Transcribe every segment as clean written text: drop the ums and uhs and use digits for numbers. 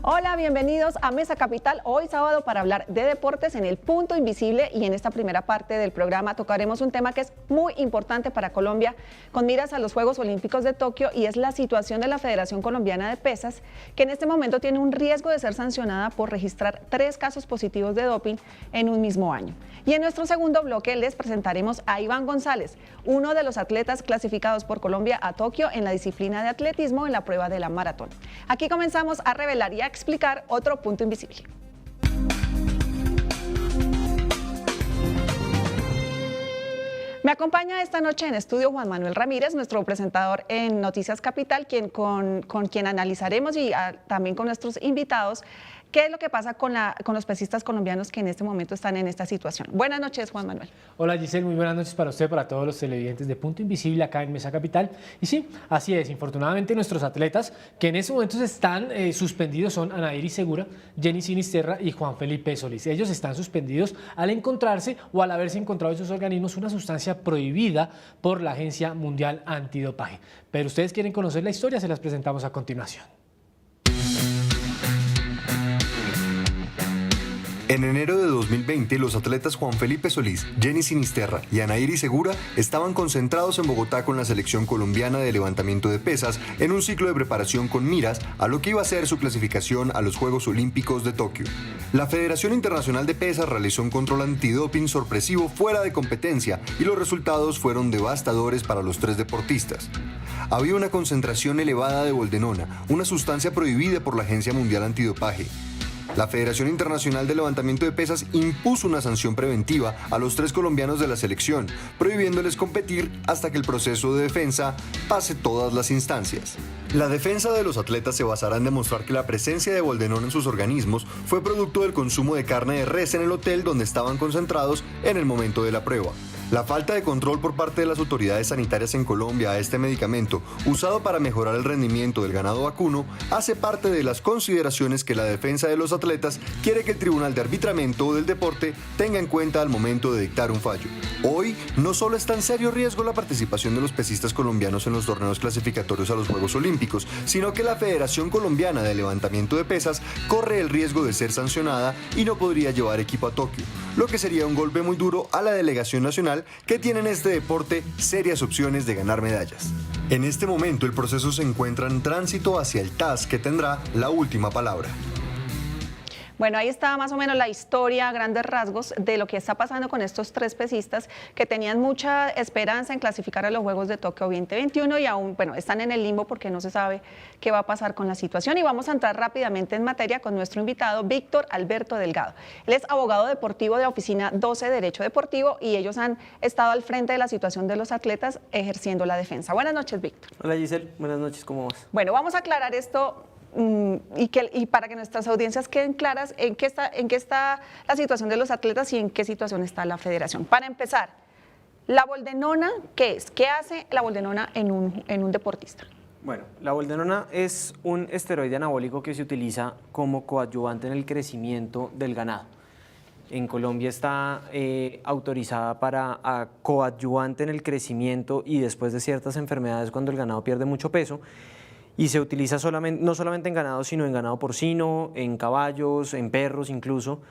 Hola, bienvenidos a Mesa Capital, hoy sábado para hablar de deportes en el punto invisible, y en esta primera parte del programa tocaremos un tema que es muy importante para Colombia con miras a los Juegos Olímpicos de Tokio, y es la situación de la Federación Colombiana de Pesas, que en este momento tiene un riesgo de ser sancionada por registrar 3 casos positivos de doping en un mismo año. Y en nuestro segundo bloque les presentaremos a Iván González, uno de los atletas clasificados por Colombia a Tokio en la disciplina de atletismo en la prueba de la maratón. Aquí comenzamos a revelar y a explicar otro punto invisible. Me acompaña esta noche en estudio Juan Manuel Ramírez, nuestro presentador en Noticias Capital, con quien analizaremos y también con nuestros invitados qué es lo que pasa con los pesistas colombianos que en este momento están en esta situación. Buenas noches, Juan Manuel. Hola, Giselle, muy buenas noches para usted, para todos los televidentes de Punto Invisible acá en Mesa Capital. Y sí, así es, infortunadamente nuestros atletas que en este momento están suspendidos son Anaíris Segura, Jenny Sinisterra y Juan Felipe Solís. Ellos están suspendidos al encontrarse o al haberse encontrado en sus organismos una sustancia prohibida por la Agencia Mundial Antidopaje. Pero ustedes quieren conocer la historia, se las presentamos a continuación. En enero de 2020, los atletas Juan Felipe Solís, Jenny Sinisterra y Anaíris Segura estaban concentrados en Bogotá con la selección colombiana de levantamiento de pesas en un ciclo de preparación con miras a lo que iba a ser su clasificación a los Juegos Olímpicos de Tokio. La Federación Internacional de Pesas realizó un control antidoping sorpresivo fuera de competencia y los resultados fueron devastadores para los 3 deportistas. Había una concentración elevada de boldenona, una sustancia prohibida por la Agencia Mundial Antidopaje. La Federación Internacional de Levantamiento de Pesas impuso una sanción preventiva a los 3 colombianos de la selección, prohibiéndoles competir hasta que el proceso de defensa pase todas las instancias. La defensa de los atletas se basará en demostrar que la presencia de boldenona en sus organismos fue producto del consumo de carne de res en el hotel donde estaban concentrados en el momento de la prueba. La falta de control por parte de las autoridades sanitarias en Colombia a este medicamento, usado para mejorar el rendimiento del ganado vacuno, hace parte de las consideraciones que la defensa de los atletas quiere que el Tribunal de Arbitramiento del Deporte tenga en cuenta al momento de dictar un fallo. Hoy, no solo está en serio riesgo la participación de los pesistas colombianos en los torneos clasificatorios a los Juegos Olímpicos, sino que la Federación Colombiana de Levantamiento de Pesas corre el riesgo de ser sancionada y no podría llevar equipo a Tokio, lo que sería un golpe muy duro a la delegación nacional que tiene en este deporte serias opciones de ganar medallas. En este momento el proceso se encuentra en tránsito hacia el TAS, que tendrá la última palabra. Bueno, ahí está más o menos la historia a grandes rasgos de lo que está pasando con estos 3 pesistas que tenían mucha esperanza en clasificar a los Juegos de Tokio 2021 y aún, bueno, están en el limbo porque no se sabe qué va a pasar con la situación. Y vamos a entrar rápidamente en materia con nuestro invitado, Víctor Alberto Delgado. Él es abogado deportivo de la Oficina 12 Derecho Deportivo y ellos han estado al frente de la situación de los atletas ejerciendo la defensa. Buenas noches, Víctor. Hola, Giselle. Buenas noches, ¿cómo vas? Bueno, vamos a aclarar esto y para que nuestras audiencias queden claras en qué está la situación de los atletas y en qué situación está la federación. Para empezar, la boldenona, ¿qué es? ¿Qué hace la boldenona en un deportista? Bueno, la boldenona es un esteroide anabólico que se utiliza como coadyuvante en el crecimiento del ganado. En Colombia está autorizada para coadyuvante en el crecimiento y después de ciertas enfermedades cuando el ganado pierde mucho peso. Y se utiliza no solamente en ganado, sino en ganado porcino, en caballos, en perros incluso,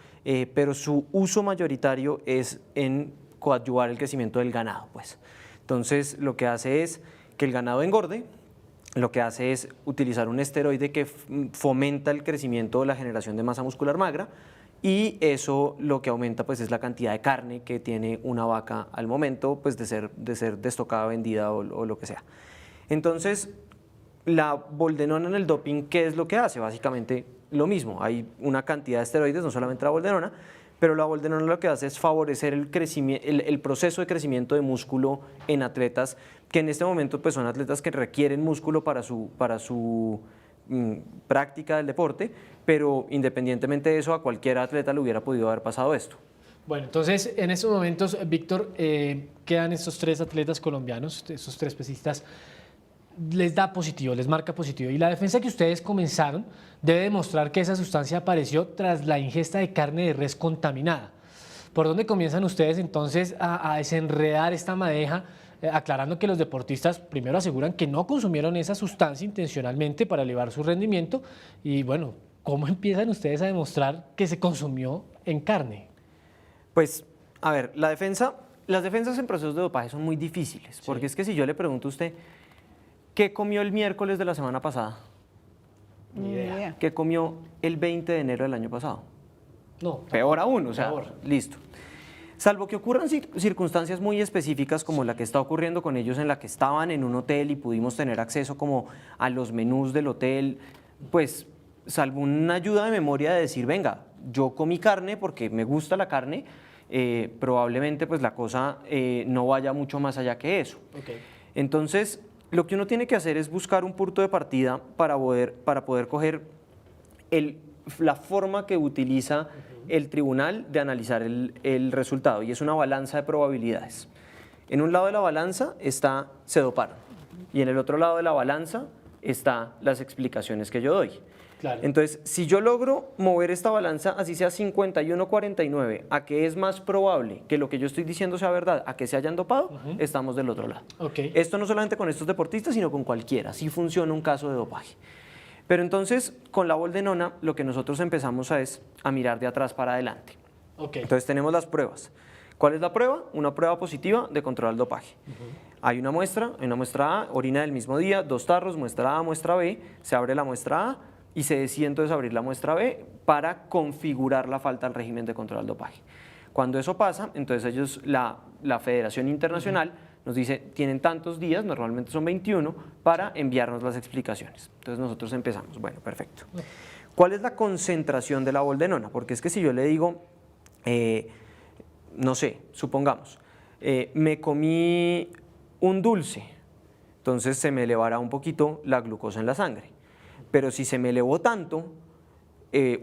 pero su uso mayoritario es en coadyuvar el crecimiento del ganado, pues. Entonces, lo que hace es que el ganado engorde, lo que hace es utilizar un esteroide que fomenta el crecimiento o la generación de masa muscular magra, y eso lo que aumenta pues es la cantidad de carne que tiene una vaca al momento pues de ser destocada, vendida o lo que sea. Entonces, la boldenona en el doping, ¿qué es lo que hace? Básicamente lo mismo, hay una cantidad de esteroides, no solamente la boldenona, pero la boldenona lo que hace es favorecer el proceso de crecimiento de músculo en atletas que en este momento pues son atletas que requieren músculo para su práctica del deporte, pero independientemente de eso a cualquier atleta le hubiera podido haber pasado esto. Bueno, entonces en estos momentos, Víctor, quedan estos 3 atletas colombianos, estos 3 pesistas. Les da positivo, les marca positivo. Y la defensa que ustedes comenzaron debe demostrar que esa sustancia apareció tras la ingesta de carne de res contaminada. ¿Por dónde comienzan ustedes entonces a desenredar esta madeja aclarando que los deportistas primero aseguran que no consumieron esa sustancia intencionalmente para elevar su rendimiento y bueno, ¿cómo empiezan ustedes a demostrar que se consumió en carne? Pues, a ver, las defensas en procesos de dopaje son muy difíciles, porque es que si yo le pregunto a usted, ¿qué comió el miércoles de la semana pasada? Ni idea. ¿Qué comió el 20 de enero del año pasado? No. Peor aún, o sea, Peor. listo. Salvo que ocurran circunstancias muy específicas como la que está ocurriendo con ellos, en la que estaban en un hotel y pudimos tener acceso como a los menús del hotel, pues salvo una ayuda de memoria de decir, venga, yo comí carne porque me gusta la carne, probablemente pues la cosa no vaya mucho más allá que eso. Okay. Entonces, lo que uno tiene que hacer es buscar un punto de partida para poder coger la forma que utiliza el tribunal de analizar el resultado, y es una balanza de probabilidades. En un lado de la balanza está se doparon, y en el otro lado de la balanza están las explicaciones que yo doy. Claro. Entonces, si yo logro mover esta balanza, así sea 51-49, a que es más probable que lo que yo estoy diciendo sea verdad, a que se hayan dopado, estamos del otro lado. Okay. Esto no solamente con estos deportistas, sino con cualquiera. Así funciona un caso de dopaje. Pero entonces, con la boldenona, lo que nosotros empezamos es a mirar de atrás para adelante. Okay. Entonces, tenemos las pruebas. ¿Cuál es la prueba? Una prueba positiva de control al dopaje. Hay una muestra A, orina del mismo día, 2 tarros, muestra A, muestra B, se abre la muestra A y se decide entonces abrir la muestra B para configurar la falta al régimen de control al dopaje. Cuando eso pasa, entonces ellos, la Federación Internacional, nos dice, tienen tantos días, normalmente son 21, para enviarnos las explicaciones. Entonces nosotros empezamos, bueno, perfecto. ¿Cuál es la concentración de la boldenona? Porque es que si yo le digo, no sé, supongamos, me comí un dulce, entonces se me elevará un poquito la glucosa en la sangre. Pero si se me elevó tanto,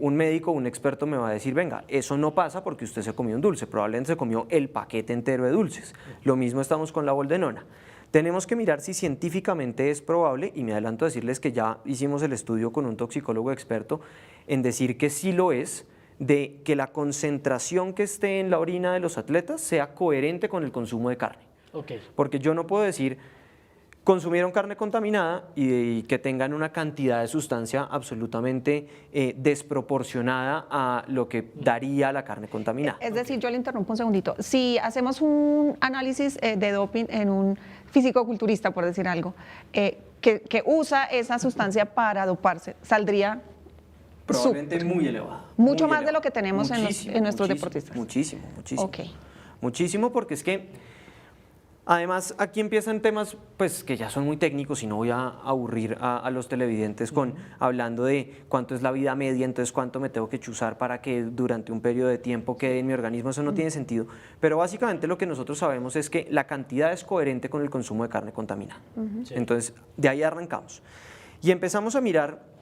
un médico, un experto me va a decir, venga, eso no pasa porque usted se comió un dulce, probablemente se comió el paquete entero de dulces. Lo mismo estamos con la boldenona. Tenemos que mirar si científicamente es probable, y me adelanto a decirles que ya hicimos el estudio con un toxicólogo experto en decir que sí lo es, de que la concentración que esté en la orina de los atletas sea coherente con el consumo de carne. Okay. Porque yo no puedo decir, consumieron carne contaminada y que tengan una cantidad de sustancia absolutamente desproporcionada a lo que daría la carne contaminada. Es decir, yo le interrumpo un segundito. Si hacemos un análisis de doping en un fisicoculturista, por decir algo, que usa esa sustancia para doparse, saldría probablemente muy elevado. Mucho muy más elevado. de lo que tenemos en nuestros deportistas. Muchísimo. Okay. Muchísimo, porque es que además, aquí empiezan temas pues, que ya son muy técnicos y no voy a aburrir a los televidentes hablando de cuánto es la vida media, entonces cuánto me tengo que chuzar para que durante un periodo de tiempo quede en mi organismo. Eso no tiene sentido. Pero básicamente lo que nosotros sabemos es que la cantidad es coherente con el consumo de carne contaminada. Sí. Entonces, de ahí arrancamos. Y empezamos a mirar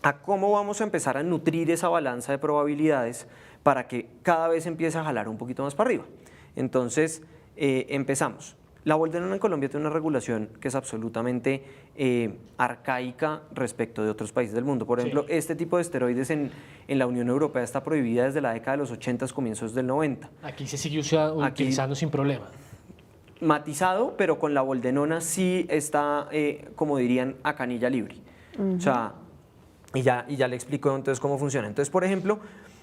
a cómo vamos a empezar a nutrir esa balanza de probabilidades para que cada vez empiece a jalar un poquito más para arriba. Entonces, empezamos. La boldenona en Colombia tiene una regulación que es absolutamente arcaica respecto de otros países del mundo. Por ejemplo, este tipo de esteroides en la Unión Europea está prohibida desde la década de los 80, comienzos del 90. Aquí se sigue utilizando sin problema. Matizado, pero con la boldenona sí está, como dirían, a canilla libre. O sea, y ya le explico entonces cómo funciona. Entonces, por ejemplo,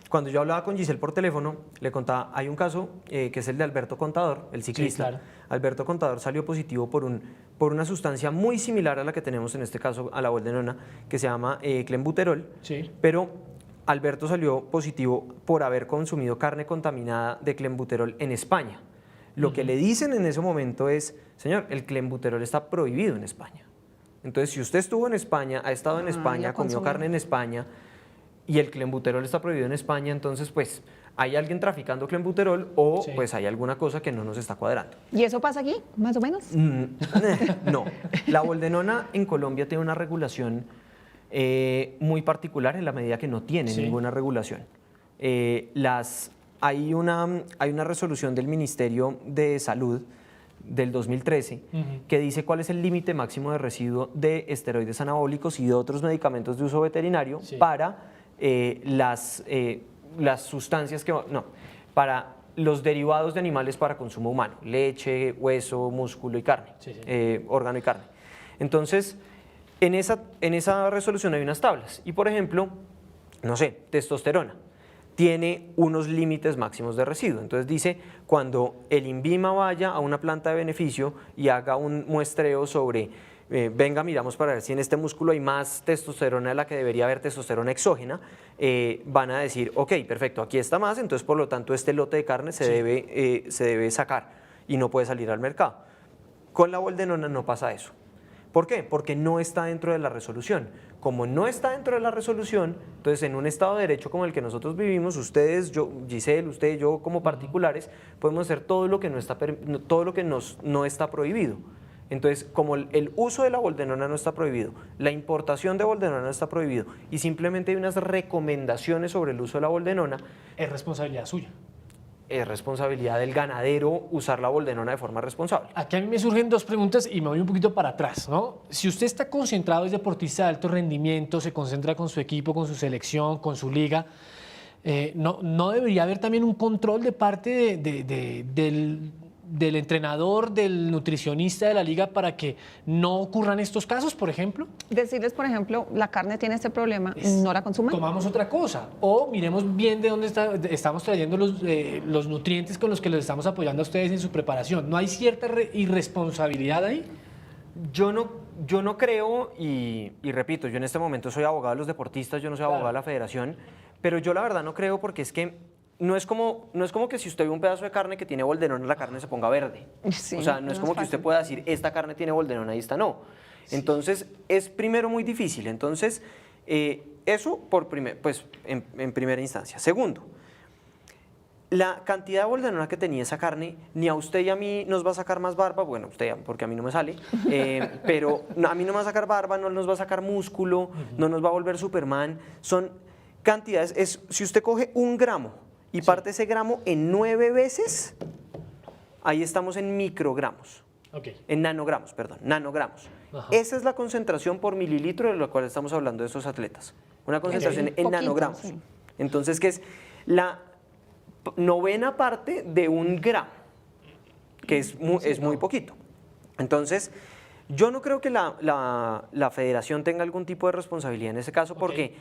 cuando yo hablaba con Giselle por teléfono, le contaba, hay un caso que es el de Alberto Contador, el ciclista. Sí, claro. Alberto Contador salió positivo por una sustancia muy similar a la que tenemos en este caso, a la boldenona, que se llama clenbuterol. Sí. Pero Alberto salió positivo por haber consumido carne contaminada de clenbuterol en España. Lo que le dicen en ese momento es, señor, el clenbuterol está prohibido en España. Entonces, si usted estuvo en España, ha estado en España, comió carne en España, y el clenbuterol está prohibido en España, entonces pues hay alguien traficando clenbuterol o pues hay alguna cosa que no nos está cuadrando. ¿Y eso pasa aquí, más o menos? No, la boldenona en Colombia tiene una regulación muy particular en la medida que no tiene ninguna regulación. Hay una resolución del Ministerio de Salud del 2013 que dice cuál es el límite máximo de residuo de esteroides anabólicos y de otros medicamentos de uso veterinario para las sustancias para los derivados de animales para consumo humano, leche, hueso, músculo y carne, órgano y carne. Entonces, en esa resolución hay unas tablas y, por ejemplo, no sé, testosterona, tiene unos límites máximos de residuo. Entonces dice, cuando el INVIMA vaya a una planta de beneficio y haga un muestreo sobre, venga, miramos para ver si en este músculo hay más testosterona de la que debería haber, testosterona exógena, van a decir, ok, perfecto, aquí está más, entonces por lo tanto este lote de carne se debe sacar y no puede salir al mercado. Con la boldenona no pasa eso. ¿Por qué? Porque no está dentro de la resolución. Como no está dentro de la resolución, entonces en un Estado de Derecho como el que nosotros vivimos, ustedes, yo, Giselle, usted, yo como particulares, podemos hacer todo lo que no está prohibido. Entonces, como el uso de la boldenona no está prohibido, la importación de boldenona no está prohibido y simplemente hay unas recomendaciones sobre el uso de la boldenona, Es responsabilidad suya. es responsabilidad del ganadero usar la boldenona de forma responsable. Aquí a mí me surgen dos preguntas y me voy un poquito para atrás, ¿no? Si usted está concentrado, es deportista de alto rendimiento, se concentra con su equipo, con su selección, con su liga, ¿no debería haber también un control de parte del entrenador, del nutricionista de la liga para que no ocurran estos casos, por ejemplo? Decirles, por ejemplo, la carne tiene este problema, no la consuman. Tomamos otra cosa o miremos bien de dónde estamos trayendo los nutrientes con los que les estamos apoyando a ustedes en su preparación. ¿No hay cierta irresponsabilidad ahí? Yo no creo, y repito, yo en este momento soy abogado de los deportistas, yo no soy abogado de la federación, pero yo la verdad no creo porque es que no es como que si usted ve un pedazo de carne que tiene boldenona, la carne se ponga verde. Sí, o sea, no es como que usted pueda decir, esta carne tiene boldenona y esta no. Entonces, es primero muy difícil. Entonces, eso en primera instancia. Segundo, la cantidad de boldenona que tenía esa carne, ni a usted y a mí nos va a sacar más barba, bueno, usted porque a mí no me sale, pero a mí no me va a sacar barba, no nos va a sacar músculo, no nos va a volver Superman. Son cantidades, si usted coge 1 gramo y parte ese gramo en 9 veces, ahí estamos en microgramos. Okay. En nanogramos, perdón, nanogramos. Ajá. Esa es la concentración por mililitro de la cual estamos hablando de estos atletas. Una concentración en Poquito, nanogramos. sí. Entonces, que es la 9ª parte de 1 gramo, que es muy poquito. Entonces, yo no creo que la federación tenga algún tipo de responsabilidad en ese caso, porque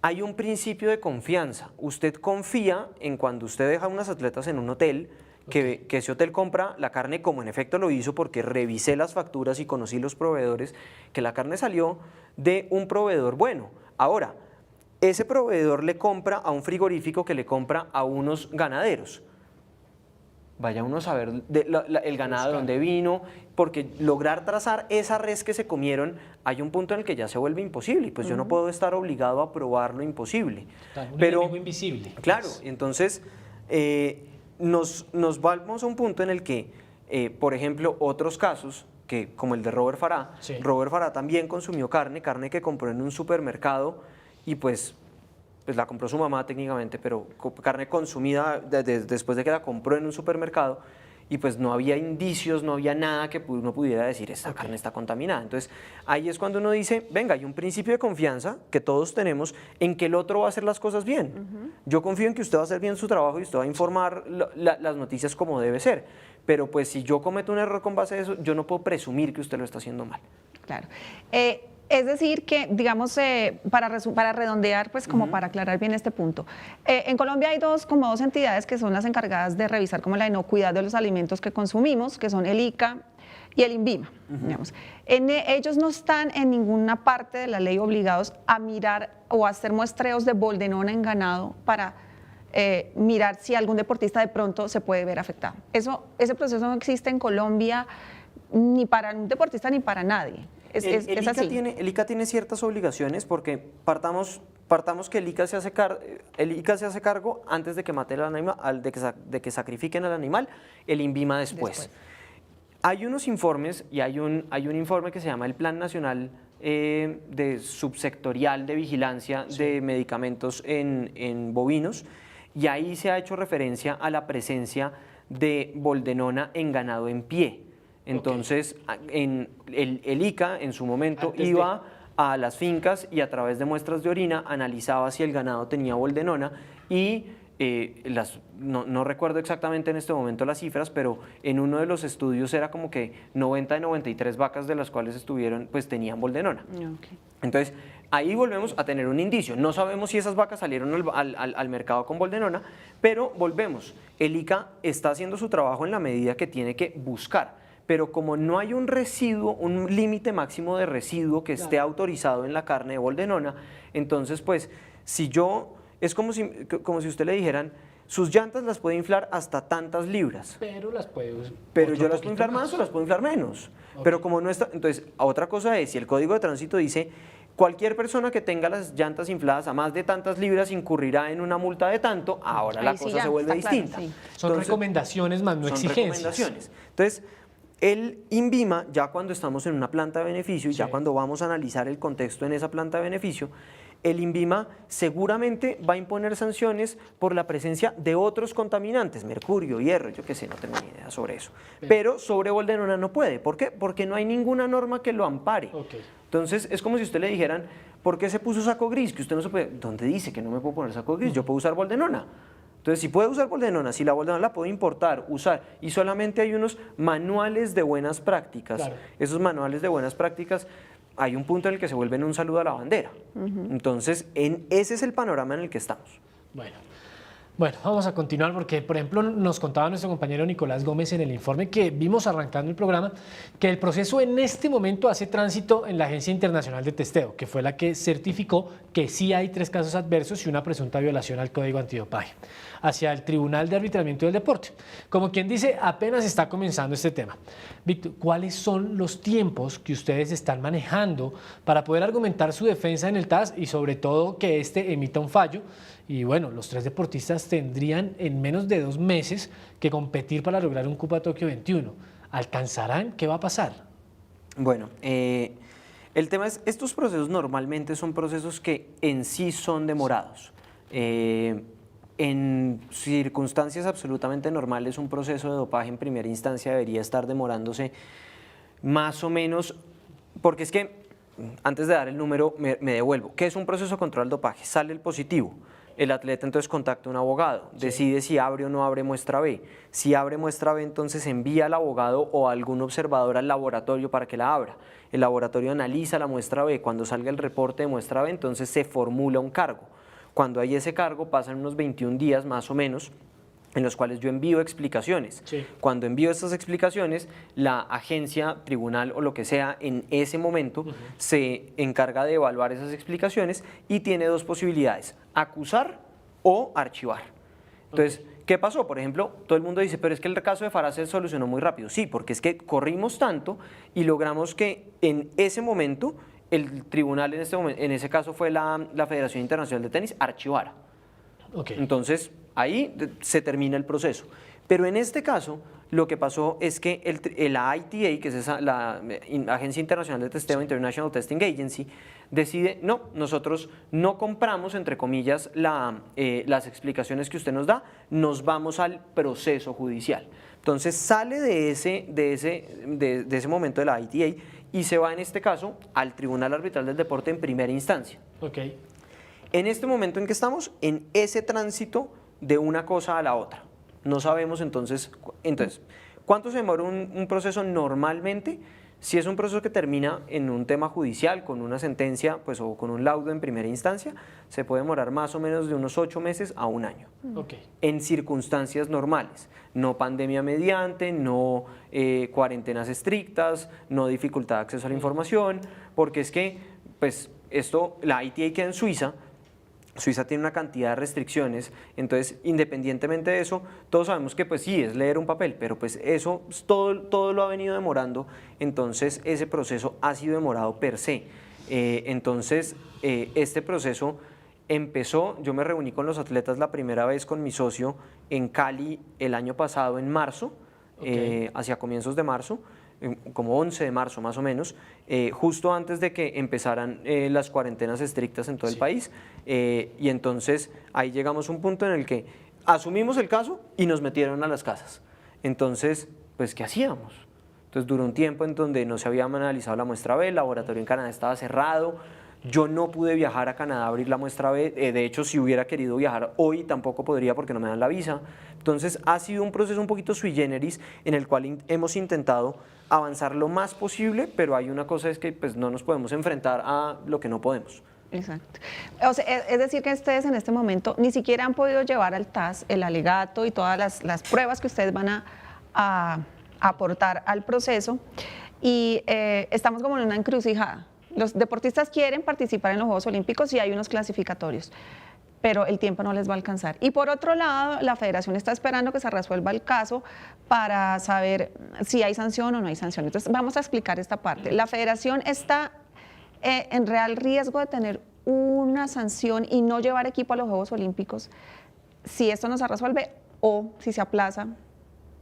hay un principio de confianza. Usted confía en cuando usted deja a unas atletas en un hotel, que ese hotel compra la carne, como en efecto lo hizo, porque revisé las facturas y conocí los proveedores, que la carne salió de un proveedor bueno. Ahora, ese proveedor le compra a un frigorífico que le compra a unos ganaderos. Vaya uno a saber el ganado de dónde vino, porque lograr trazar esa res que se comieron, hay un punto en el que ya se vuelve imposible, y pues yo no puedo estar obligado a probar lo imposible. Un enemigo invisible. Claro, entonces nos vamos a un punto en el que, por ejemplo, otros casos, como el de Robert Farah, Robert Farah también consumió carne que compró en un supermercado, y pues la compró su mamá técnicamente, pero carne consumida después de que la compró en un supermercado, y pues no había indicios, no había nada que uno pudiera decir, esta carne está contaminada. Entonces, ahí es cuando uno dice, venga, hay un principio de confianza que todos tenemos en que el otro va a hacer las cosas bien. Yo confío en que usted va a hacer bien su trabajo y usted va a informar las noticias como debe ser, pero pues si yo cometo un error con base a eso, yo no puedo presumir que usted lo está haciendo mal. Claro. Es decir que, digamos, para redondear, pues como para aclarar bien este punto, en Colombia hay dos entidades que son las encargadas de revisar como la inocuidad de los alimentos que consumimos, que son el ICA y el INVIMA. Digamos. Ellos no están en ninguna parte de la ley obligados a mirar o a hacer muestreos de boldenona en ganado para mirar si algún deportista de pronto se puede ver afectado. Ese proceso no existe en Colombia ni para un deportista ni para nadie. El ICA tiene ciertas obligaciones, porque partamos que el ICA se hace cargo antes de que mate el animal, de que sacrifiquen al animal, el INVIMA después. Hay unos informes, y hay un informe que se llama el Plan Nacional de Subsectorial de Vigilancia de Medicamentos en bovinos, y ahí se ha hecho referencia a la presencia de boldenona en ganado en pie. Entonces, el ICA en su momento iba a las fincas y a través de muestras de orina analizaba si el ganado tenía boldenona, y no recuerdo exactamente en este momento las cifras, pero en uno de los estudios era como que 90 de 93 vacas de las cuales estuvieron, pues tenían boldenona. Okay. Entonces, ahí volvemos a tener un indicio. No sabemos si esas vacas salieron al mercado con boldenona, pero volvemos. El ICA está haciendo su trabajo en la medida que tiene que buscar. Pero como no hay un residuo, un límite máximo de residuo que esté autorizado en la carne de boldenona, entonces, pues, es como si usted le dijeran, sus llantas las puede inflar hasta tantas libras. Pero las puede usar. Pero yo las puedo inflar más o las puedo inflar menos. Okay. Pero como no está, entonces, otra cosa es, si el Código de Tránsito dice, cualquier persona que tenga las llantas infladas a más de tantas libras incurrirá en una multa de tanto, ahora la cosa se vuelve distinta. Claro, sí. Son recomendaciones más no exigencias. Recomendaciones. Entonces, el INVIMA, ya cuando estamos en una planta de beneficio y ya cuando vamos a analizar el contexto en esa planta de beneficio, el INVIMA seguramente va a imponer sanciones por la presencia de otros contaminantes, mercurio, hierro, yo qué sé, no tengo ni idea sobre eso. Pero sobre boldenona no puede. ¿Por qué? Porque no hay ninguna norma que lo ampare. Okay. Entonces, es como si usted le dijeran, ¿por qué se puso saco gris? Que usted no se puede. ¿Dónde dice que no me puedo poner saco gris? Yo puedo usar boldenona. Entonces, si puedo usar boldenona, si la boldenona la puedo importar, usar, y solamente hay unos manuales de buenas prácticas. Claro. Esos manuales de buenas prácticas, hay un punto en el que se vuelven un saludo a la bandera. Entonces, ese es el panorama en el que estamos. Bueno, vamos a continuar porque, por ejemplo, nos contaba nuestro compañero Nicolás Gómez en el informe que vimos arrancando el programa que el proceso en este momento hace tránsito en la Agencia Internacional de Testeo, que fue la que certificó que sí hay 3 casos adversos y una presunta violación al Código Antidopaje, hacia el Tribunal de Arbitramiento del Deporte. Como quien dice, apenas está comenzando este tema. Víctor, ¿cuáles son los tiempos que ustedes están manejando para poder argumentar su defensa en el TAS y sobre todo que este emita un fallo? Y bueno, los 3 deportistas tendrían en menos de 2 meses que competir para lograr un cupo a Tokio 21. ¿Alcanzarán? ¿Qué va a pasar? Bueno, el tema es, estos procesos normalmente son procesos que en sí son demorados. En circunstancias absolutamente normales, un proceso de dopaje en primera instancia debería estar demorándose más o menos, porque es que, antes de dar el número, me devuelvo. ¿Qué es un proceso de control del dopaje? Sale el positivo. El atleta entonces contacta a un abogado, decide si abre o no abre muestra B. Si abre muestra B, entonces envía al abogado o a algún observador al laboratorio para que la abra. El laboratorio analiza la muestra B. Cuando salga el reporte de muestra B, entonces se formula un cargo. Cuando hay ese cargo, pasan unos 21 días más o menos, en los cuales yo envío explicaciones. Sí. Cuando envío estas explicaciones, la agencia, tribunal o lo que sea, en ese momento se encarga de evaluar esas explicaciones y tiene 2 posibilidades: acusar o archivar. Entonces, ¿qué pasó? Por ejemplo, todo el mundo dice, pero es que el caso de Farah se solucionó muy rápido. Sí, porque es que corrimos tanto y logramos que en ese momento el tribunal, en ese caso fue la Federación Internacional de Tenis, archivara. Okay. Entonces, ahí se termina el proceso. Pero en este caso, lo que pasó es que la ITA, que es la Agencia Internacional de Testeo, International Testing Agency, decide, no, nosotros no compramos, entre comillas, las explicaciones que usted nos da, nos vamos al proceso judicial. Entonces, sale de ese momento de la ITA y se va, en este caso, al Tribunal Arbitral del Deporte en primera instancia. Okay. En este momento en que estamos, en ese tránsito de una cosa a la otra. No sabemos entonces ¿cuánto se demora un proceso normalmente? Si es un proceso que termina en un tema judicial, con una sentencia pues, o con un laudo en primera instancia, se puede demorar más o menos de unos 8 meses a 1 año. Okay. En circunstancias normales, no pandemia mediante, no cuarentenas estrictas, no dificultad de acceso a la información, porque es que pues, la ITA queda en Suiza. Suiza tiene una cantidad de restricciones, entonces independientemente de eso, todos sabemos que pues sí, es leer un papel, pero pues eso todo lo ha venido demorando, entonces ese proceso ha sido demorado per se. Entonces este proceso empezó, yo me reuní con los atletas la primera vez con mi socio en Cali el año pasado, en marzo, hacia comienzos de marzo, como 11 de marzo más o menos, justo antes de que empezaran las cuarentenas estrictas en todo el país, y entonces ahí llegamos a un punto en el que asumimos el caso y nos metieron a las casas. Entonces, pues, ¿qué hacíamos? Entonces duró un tiempo en donde no se había analizado la muestra B, el laboratorio en Canadá estaba cerrado, Yo no pude viajar a Canadá a abrir la muestra B, de hecho si hubiera querido viajar hoy tampoco podría porque no me dan la visa. Entonces ha sido un proceso un poquito sui generis en el cual hemos intentado avanzar lo más posible, pero hay una cosa, es que pues no nos podemos enfrentar a lo que no podemos. Exacto. O sea, es decir que ustedes en este momento ni siquiera han podido llevar al TAS el alegato y todas las pruebas que ustedes van a aportar al proceso, y estamos como en una encrucijada. Los deportistas quieren participar en los Juegos Olímpicos y hay unos clasificatorios, pero el tiempo no les va a alcanzar. Y por otro lado, la federación está esperando que se resuelva el caso para saber si hay sanción o no hay sanción. Entonces, vamos a explicar esta parte. La federación está en real riesgo de tener una sanción y no llevar equipo a los Juegos Olímpicos si esto no se resuelve, o si se aplaza,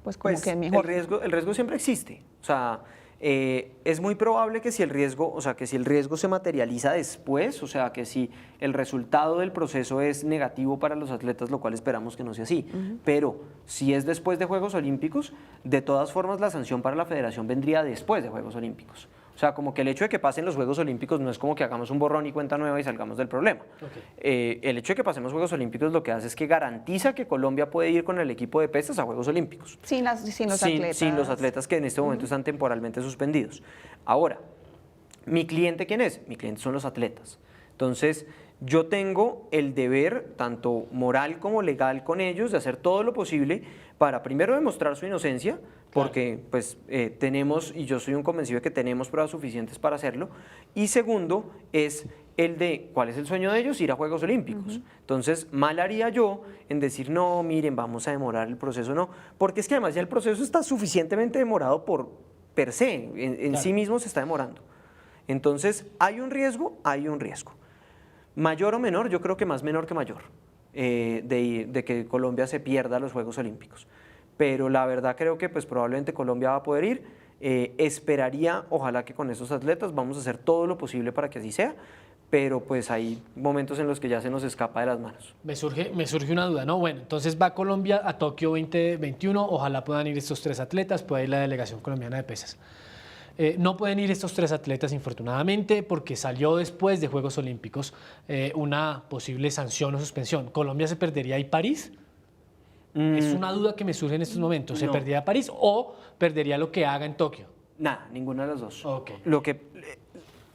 pues como que mejor. El riesgo siempre existe. O sea, es muy probable que si el riesgo, se materializa después, o sea, que si el resultado del proceso es negativo para los atletas, lo cual esperamos que no sea así, pero si es después de Juegos Olímpicos, de todas formas la sanción para la federación vendría después de Juegos Olímpicos. O sea, como que el hecho de que pasen los Juegos Olímpicos no es como que hagamos un borrón y cuenta nueva y salgamos del problema. Okay. El hecho de que pasemos Juegos Olímpicos lo que hace es que garantiza que Colombia puede ir con el equipo de pesas a Juegos Olímpicos. Sin los atletas. Sin los atletas que en este momento están temporalmente suspendidos. Ahora, ¿mi cliente quién es? Mi cliente son los atletas. Entonces, yo tengo el deber, tanto moral como legal con ellos, de hacer todo lo posible para primero demostrar su inocencia, porque pues tenemos, y yo soy un convencido de que tenemos pruebas suficientes para hacerlo, y segundo es el de cuál es el sueño de ellos, ir a Juegos Olímpicos. Entonces, mal haría yo en decir, no, miren, vamos a demorar el proceso, no, porque es que además ya el proceso está suficientemente demorado por per se, en sí mismo se está demorando. Entonces, ¿hay un riesgo? Hay un riesgo. Mayor o menor, yo creo que más menor que mayor, de que Colombia se pierda los Juegos Olímpicos. Pero la verdad creo que pues probablemente Colombia va a poder ir. Esperaría, ojalá que con esos atletas vamos a hacer todo lo posible para que así sea, pero pues hay momentos en los que ya se nos escapa de las manos. Me surge una duda, ¿no? Bueno, entonces va Colombia a Tokio 2021, ojalá puedan ir estos 3 atletas, puede ir la delegación colombiana de pesas. No pueden ir estos 3 atletas, infortunadamente, porque salió después de Juegos Olímpicos una posible sanción o suspensión. ¿Colombia se perdería ahí París? Es una duda que me surge en estos momentos. ¿Se perdería París o perdería lo que haga en Tokio? Nada, ninguna de las dos. Okay. Lo que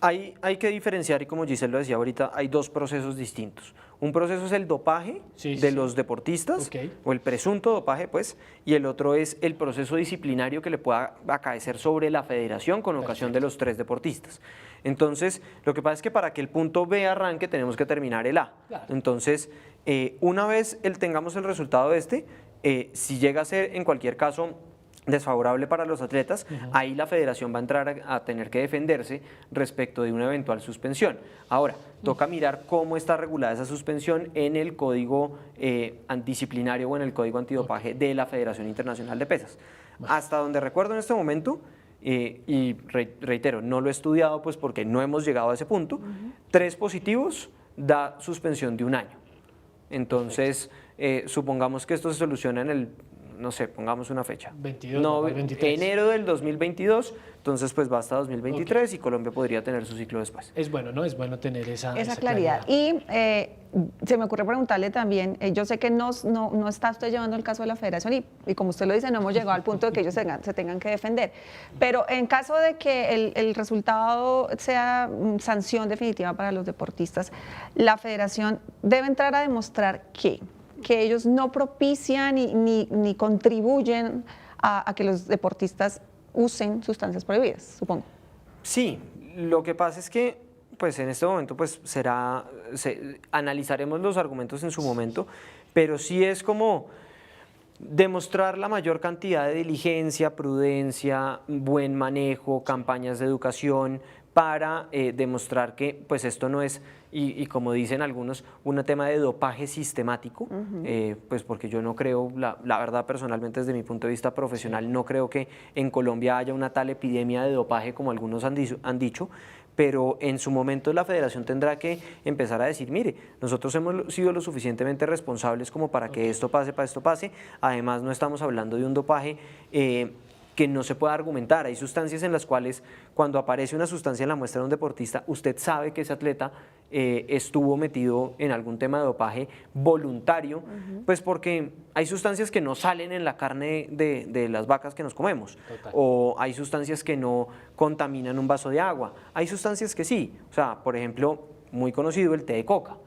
hay que diferenciar, y como Giselle lo decía ahorita, hay 2 procesos distintos. Un proceso es el dopaje de los deportistas, o el presunto dopaje, pues, y el otro es el proceso disciplinario que le pueda acaecer sobre la federación con ocasión de los 3 deportistas. Entonces, lo que pasa es que para que el punto B arranque tenemos que terminar el A. Claro. Entonces, una vez tengamos el resultado de si llega a ser en cualquier caso desfavorable para los atletas, ahí la federación va a entrar a tener que defenderse respecto de una eventual suspensión. Ahora, toca mirar cómo está regulada esa suspensión en el código disciplinario o en el código antidopaje de la Federación Internacional de Pesas. Hasta donde recuerdo en este momento, y reitero, no lo he estudiado pues porque no hemos llegado a ese punto, 3 positivos da suspensión de 1 año. Entonces, supongamos que esto se soluciona en el, no sé, pongamos una fecha. 23. Enero del 2022, entonces pues va hasta 2023 y Colombia podría tener su ciclo después. Es bueno, ¿no? Es bueno tener esa claridad. Y se me ocurre preguntarle también, yo sé que no está usted llevando el caso de la federación y como usted lo dice, no hemos llegado al punto de que ellos se tengan que defender, pero en caso de que el resultado sea sanción definitiva para los deportistas, la federación debe entrar a demostrar que ellos no propician ni contribuyen a que los deportistas usen sustancias prohibidas, supongo. Sí, lo que pasa es que pues en este momento pues analizaremos los argumentos en su momento, pero sí es como demostrar la mayor cantidad de diligencia, prudencia, buen manejo, campañas de educación, para demostrar que pues esto no es, y como dicen algunos, un tema de dopaje sistemático, pues porque yo no creo, la verdad personalmente desde mi punto de vista profesional, no creo que en Colombia haya una tal epidemia de dopaje como algunos han dicho, pero en su momento la federación tendrá que empezar a decir, mire, nosotros hemos sido lo suficientemente responsables como para que esto pase, además no estamos hablando de un dopaje que no se pueda argumentar. Hay sustancias en las cuales cuando aparece una sustancia en la muestra de un deportista, usted sabe que ese atleta estuvo metido en algún tema de dopaje voluntario, pues porque hay sustancias que no salen en la carne de las vacas que nos comemos, o hay sustancias que no contaminan un vaso de agua, hay sustancias que sí, o sea, por ejemplo, muy conocido el té de coca.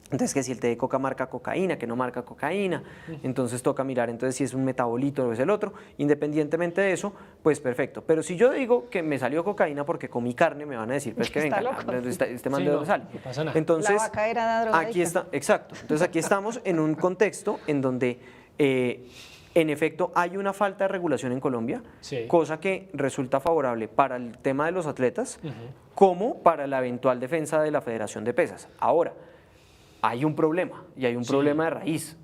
Entonces, que si el té de coca marca cocaína, que no marca cocaína, entonces toca mirar entonces si es un metabolito o es el otro. Independientemente de eso, pues perfecto. Pero si yo digo que me salió cocaína porque comí carne, me van a decir, pues que venga, este man de dónde sale. No pasa nada. Entonces, La vaca era drogadicta. aquí está, exacto. Entonces aquí estamos en un contexto en donde en efecto hay una falta de regulación en Colombia, cosa que resulta favorable para el tema de los atletas, como para la eventual defensa de la Federación de Pesas. Ahora, hay un problema, y hay un problema de raíz,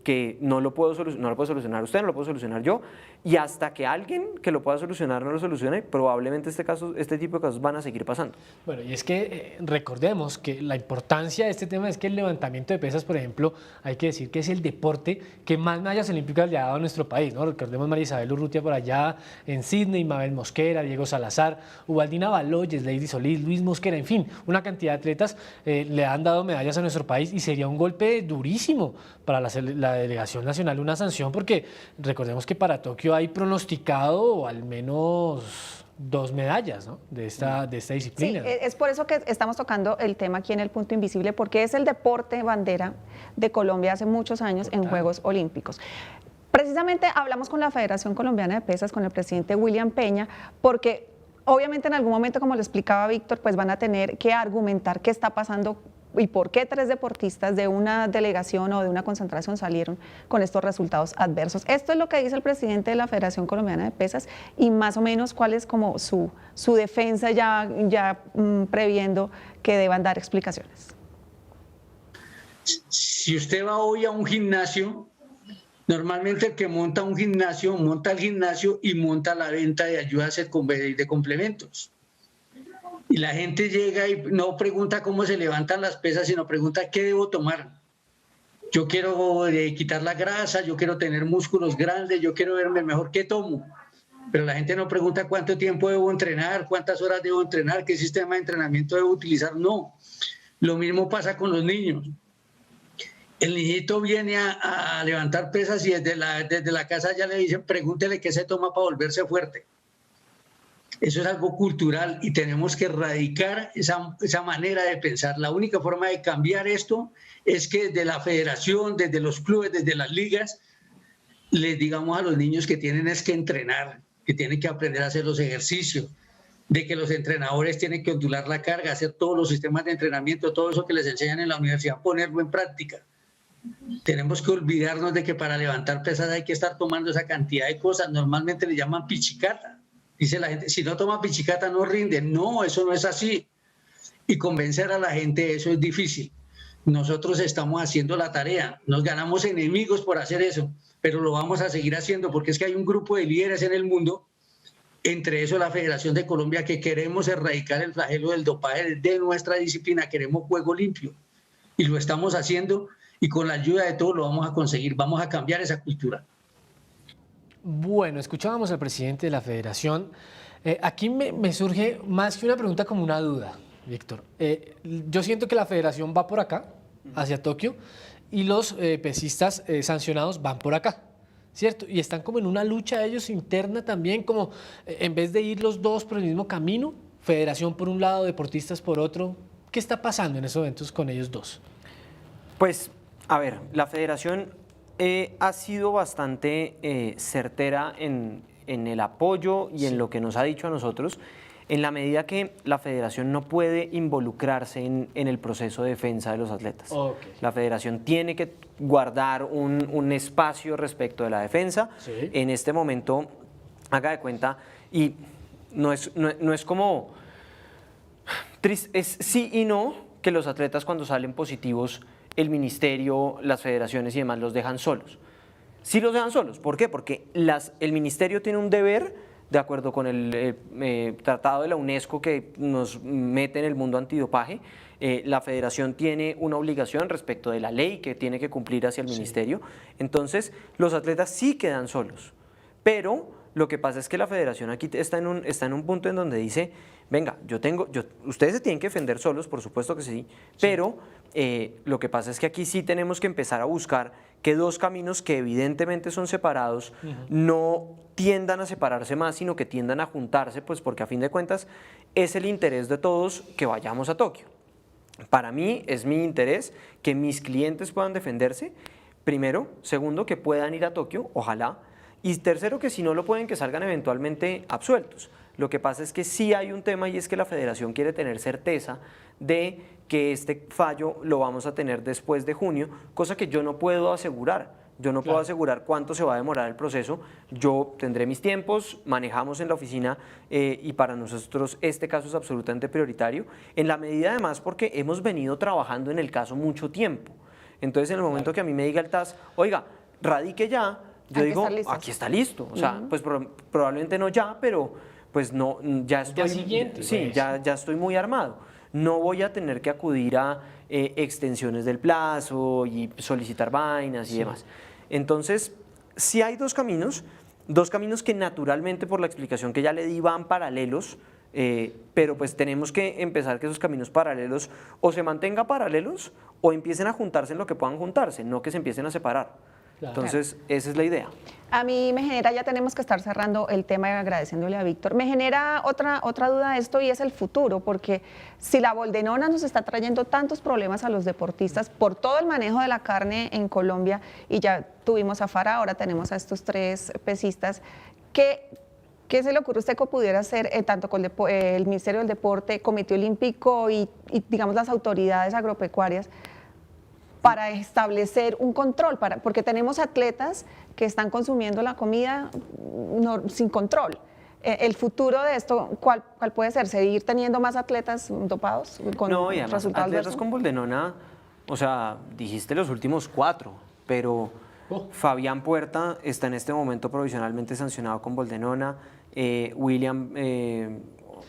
que no lo puedo solucionar usted, no lo puedo solucionar yo, y hasta que alguien que lo pueda solucionar no lo solucione, probablemente este tipo de casos van a seguir pasando. Bueno, y es que recordemos que la importancia de este tema es que el levantamiento de pesas, por ejemplo, hay que decir que es el deporte que más medallas olímpicas le ha dado a nuestro país, ¿no? Recordemos María Isabel Urrutia por allá en Sydney, Mabel Mosquera, Diego Salazar, Ubaldina Baloyes, Lady Solís, Luis Mosquera, en fin, una cantidad de atletas le han dado medallas a nuestro país y sería un golpe durísimo para la delegación nacional, una sanción, porque recordemos que para Tokio hay pronosticado al menos 2 medallas, ¿no? de esta disciplina. Sí, es por eso que estamos tocando el tema aquí en el Punto Invisible, porque es el deporte bandera de Colombia hace muchos años en Juegos Olímpicos. Precisamente hablamos con la Federación Colombiana de Pesas, con el presidente William Peña, porque obviamente en algún momento, como le explicaba Víctor, pues van a tener que argumentar qué está pasando y por qué 3 deportistas de una delegación o de una concentración salieron con estos resultados adversos. Esto es lo que dice el presidente de la Federación Colombiana de Pesas y más o menos cuál es como su defensa ya previendo que deban dar explicaciones. Si usted va hoy a un gimnasio, normalmente el que monta un gimnasio, monta el gimnasio y monta la venta de ayudas de complementos. Y la gente llega y no pregunta cómo se levantan las pesas, sino pregunta qué debo tomar. Yo quiero quitar la grasa, yo quiero tener músculos grandes, yo quiero verme mejor, ¿qué tomo? Pero la gente no pregunta cuánto tiempo debo entrenar, cuántas horas debo entrenar, qué sistema de entrenamiento debo utilizar. No, lo mismo pasa con los niños. El niñito viene a levantar pesas y desde la casa ya le dicen, pregúntele qué se toma para volverse fuerte. Eso es algo cultural y tenemos que erradicar esa manera de pensar. La única forma de cambiar esto es que desde la federación, desde los clubes, desde las ligas, les digamos a los niños que tienen es que entrenar, que tienen que aprender a hacer los ejercicios, de que los entrenadores tienen que ondular la carga, hacer todos los sistemas de entrenamiento, todo eso que les enseñan en la universidad, ponerlo en práctica. Tenemos que olvidarnos de que para levantar pesas hay que estar tomando esa cantidad de cosas. Normalmente le llaman pichicata. Dice la gente, si no toma pichicata no rinde. No, eso no es así. Y convencer a la gente de eso es difícil. Nosotros estamos haciendo la tarea. Nos ganamos enemigos por hacer eso, pero lo vamos a seguir haciendo porque es que hay un grupo de líderes en el mundo, entre eso la Federación de Colombia, que queremos erradicar el flagelo del dopaje de nuestra disciplina. Queremos juego limpio y lo estamos haciendo y con la ayuda de todos lo vamos a conseguir. Vamos a cambiar esa cultura. Bueno, escuchábamos al presidente de la federación. Aquí me surge más que una pregunta como una duda, Víctor. Yo siento que la federación va por acá, hacia Tokio, y los pesistas sancionados van por acá, ¿cierto? Y están como en una lucha ellos interna también, como en vez de ir los dos por el mismo camino, federación por un lado, deportistas por otro. ¿Qué está pasando en esos eventos con ellos dos? Pues, a ver, la federación ha sido bastante certera en el apoyo y en lo que nos ha dicho a nosotros, en la medida que la federación no puede involucrarse en el proceso de defensa de los atletas. Okay. La federación tiene que guardar un espacio respecto de la defensa. Sí. En este momento, haga de cuenta, y no es como... Es sí y no que los atletas cuando salen positivos, el ministerio, las federaciones y demás los dejan solos. Sí los dejan solos. ¿Por qué? Porque el ministerio tiene un deber, de acuerdo con el tratado de la UNESCO que nos mete en el mundo antidopaje. La federación tiene una obligación respecto de la ley que tiene que cumplir hacia el ministerio. Entonces, los atletas sí quedan solos, pero Lo que pasa es que la federación aquí está en un punto en donde dice, venga, ustedes se tienen que defender solos, por supuesto que sí, pero lo que pasa es que aquí sí tenemos que empezar a buscar que dos caminos que evidentemente son separados no tiendan a separarse más, sino que tiendan a juntarse, pues porque a fin de cuentas es el interés de todos que vayamos a Tokio. Para mí es mi interés que mis clientes puedan defenderse, primero, segundo, que puedan ir a Tokio, ojalá, y tercero, que si no lo pueden, que salgan eventualmente absueltos. Lo que pasa es que sí hay un tema y es que la federación quiere tener certeza de que este fallo lo vamos a tener después de junio, cosa que yo no puedo asegurar. Yo no puedo asegurar cuánto se va a demorar el proceso. Yo tendré mis tiempos, manejamos en la oficina y para nosotros este caso es absolutamente prioritario, en la medida además porque hemos venido trabajando en el caso mucho tiempo. Entonces en el momento que a mí me diga el TAS, oiga, radique ya, yo digo, aquí está listo. O sea, pues probablemente no ya, pero pues no, ya estoy, siguiente, sí, ya estoy muy armado. No voy a tener que acudir a extensiones del plazo y solicitar vainas y demás. Entonces, sí hay dos caminos que naturalmente por la explicación que ya le di van paralelos, pero pues tenemos que empezar que esos caminos paralelos o se mantengan paralelos o empiecen a juntarse en lo que puedan juntarse, no que se empiecen a separar. Entonces, esa es la idea. A mí me genera, ya tenemos que estar cerrando el tema y agradeciéndole a Víctor, me genera otra duda de esto y es el futuro, porque si la boldenona nos está trayendo tantos problemas a los deportistas por todo el manejo de la carne en Colombia, y ya tuvimos a Farah, ahora tenemos a estos 3 pesistas, ¿qué se le ocurre a usted que pudiera hacer tanto con el Ministerio del Deporte, Comité Olímpico y digamos las autoridades agropecuarias para establecer un control, porque tenemos atletas que están consumiendo la comida sin control? El futuro de esto, ¿cuál puede ser? ¿Seguir teniendo más atletas dopados con no, y además, resultados atletas con boldenona, o sea, dijiste los últimos 4, pero Fabián Puerta está en este momento provisionalmente sancionado con boldenona, William,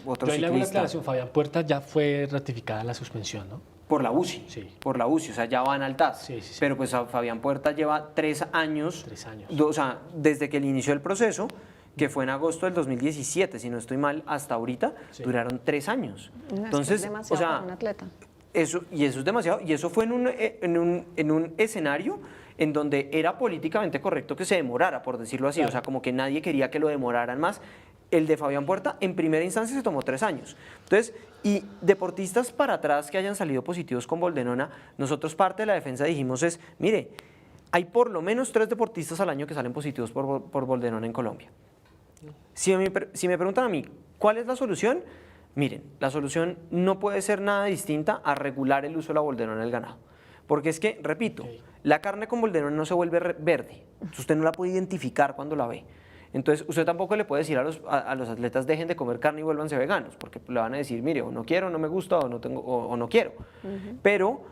otro Yo ahí le hago una ciclista. aclaración, Fabián Puerta ya fue ratificada la suspensión, ¿no? Por la UCI, Sí. por la UCI, o sea, ya van al TAS. Sí, sí, sí. Pero pues a Fabián Puerta lleva 3 años. 3 años. O sea, desde que él inició el proceso, que fue en agosto del 2017, si no estoy mal, hasta ahorita, duraron 3 años. Entonces, es demasiado o sea, para un atleta. eso es demasiado, y eso fue en un escenario en donde era políticamente correcto que se demorara, por decirlo así, o sea, como que nadie quería que lo demoraran más. El de Fabián Puerta, en primera instancia, se tomó 3 años. Entonces, y deportistas para atrás que hayan salido positivos con boldenona, nosotros parte de la defensa dijimos es, mire, hay por lo menos 3 deportistas al año que salen positivos por boldenona en Colombia. Si me preguntan a mí, ¿cuál es la solución? Miren, la solución no puede ser nada distinta a regular el uso de la boldenona en el ganado. Porque es que, repito, la carne con boldenona no se vuelve verde. Usted no la puede identificar cuando la ve. Entonces, usted tampoco le puede decir a los atletas dejen de comer carne y vuélvanse veganos, porque le van a decir, mire, o no quiero, no me gusta, o no tengo, o no quiero. Pero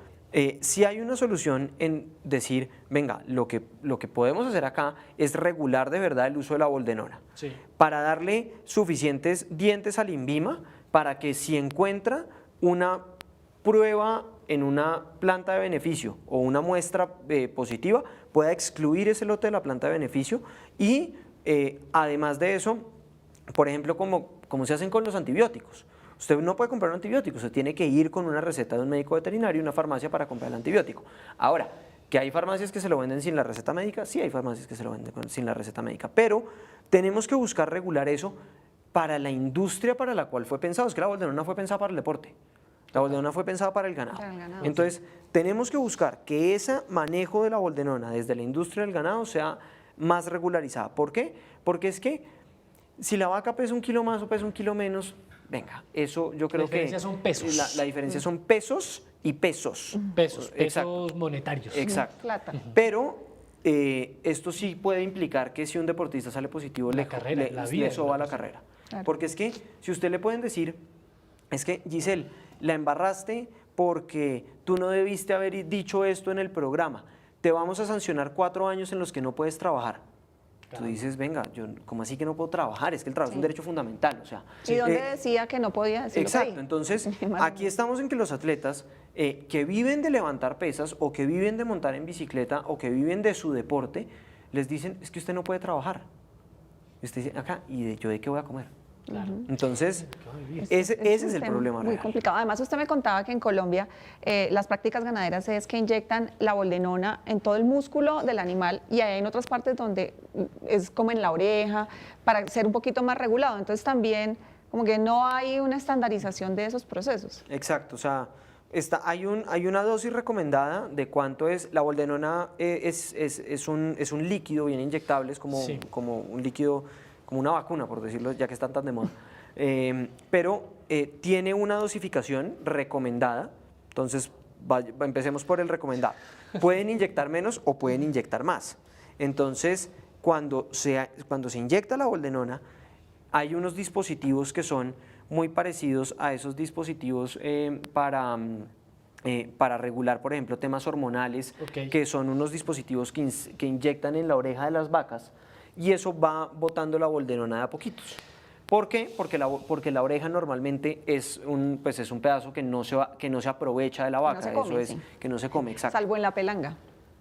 sí hay una solución en decir, venga, lo que podemos hacer acá es regular de verdad el uso de la boldenona, para darle suficientes dientes al INVIMA para que si encuentra una prueba en una planta de beneficio o una muestra positiva, pueda excluir ese lote de la planta de beneficio y además de eso, por ejemplo, como se hacen con los antibióticos. Usted no puede comprar un antibiótico, usted tiene que ir con una receta de un médico veterinario y una farmacia para comprar el antibiótico. Ahora, ¿que hay farmacias que se lo venden sin la receta médica? Sí, hay farmacias que se lo venden sin la receta médica, pero tenemos que buscar regular eso para la industria para la cual fue pensado. Es que la boldenona fue pensada para el deporte. La boldenona fue pensada para el ganado. Entonces, tenemos que buscar que ese manejo de la boldenona desde la industria del ganado sea más regularizada. ¿Por qué? Porque es que si la vaca pesa 1 kilo más o pesa 1 kilo menos, venga, eso yo creo que... La diferencia son pesos. La diferencia son pesos y pesos. Pesos monetarios. Exacto. Plata. Pero esto sí puede implicar que si un deportista sale positivo, La carrera, la vida le soba de la la carrera. Claro. Porque es que si usted le pueden decir, es que Giselle, la embarraste porque tú no debiste haber dicho esto en el programa, te vamos a sancionar 4 años en los que no puedes trabajar. Tú dices, venga, ¿cómo así que no puedo trabajar? Es que el trabajo es un derecho fundamental. O sea, ¿Y dónde decía que no podía decirlo? exacto, entonces aquí estamos en que los atletas que viven de levantar pesas o que viven de montar en bicicleta o que viven de su deporte, les dicen, es que usted no puede trabajar. Y usted dice, acá, ¿y yo de qué voy a comer? Claro. Entonces, ese un es el tema problema muy real. complicado. Además, usted me contaba que en Colombia las prácticas ganaderas es que inyectan la boldenona en todo el músculo del animal y hay en otras partes donde es como en la oreja, para ser un poquito más regulado. Entonces también como que no hay una estandarización de esos procesos. Exacto, o sea, hay una dosis recomendada de cuánto es. La boldenona es un líquido bien inyectable, es como, Sí. como un líquido, como una vacuna, por decirlo, ya que están tan de moda. Pero tiene una dosificación recomendada, entonces empecemos por el recomendado. Pueden inyectar menos o pueden inyectar más. Entonces, cuando se inyecta la boldenona, hay unos dispositivos que son muy parecidos a esos dispositivos para regular, por ejemplo, temas hormonales, Ok. que son unos dispositivos que inyectan en la oreja de las vacas y eso va botando la boldenona de a poquitos. ¿Por qué? Porque la oreja normalmente es un pedazo que no se aprovecha de la vaca, se come, eso es, sí. que no se come, exacto. Salvo en la pelanga.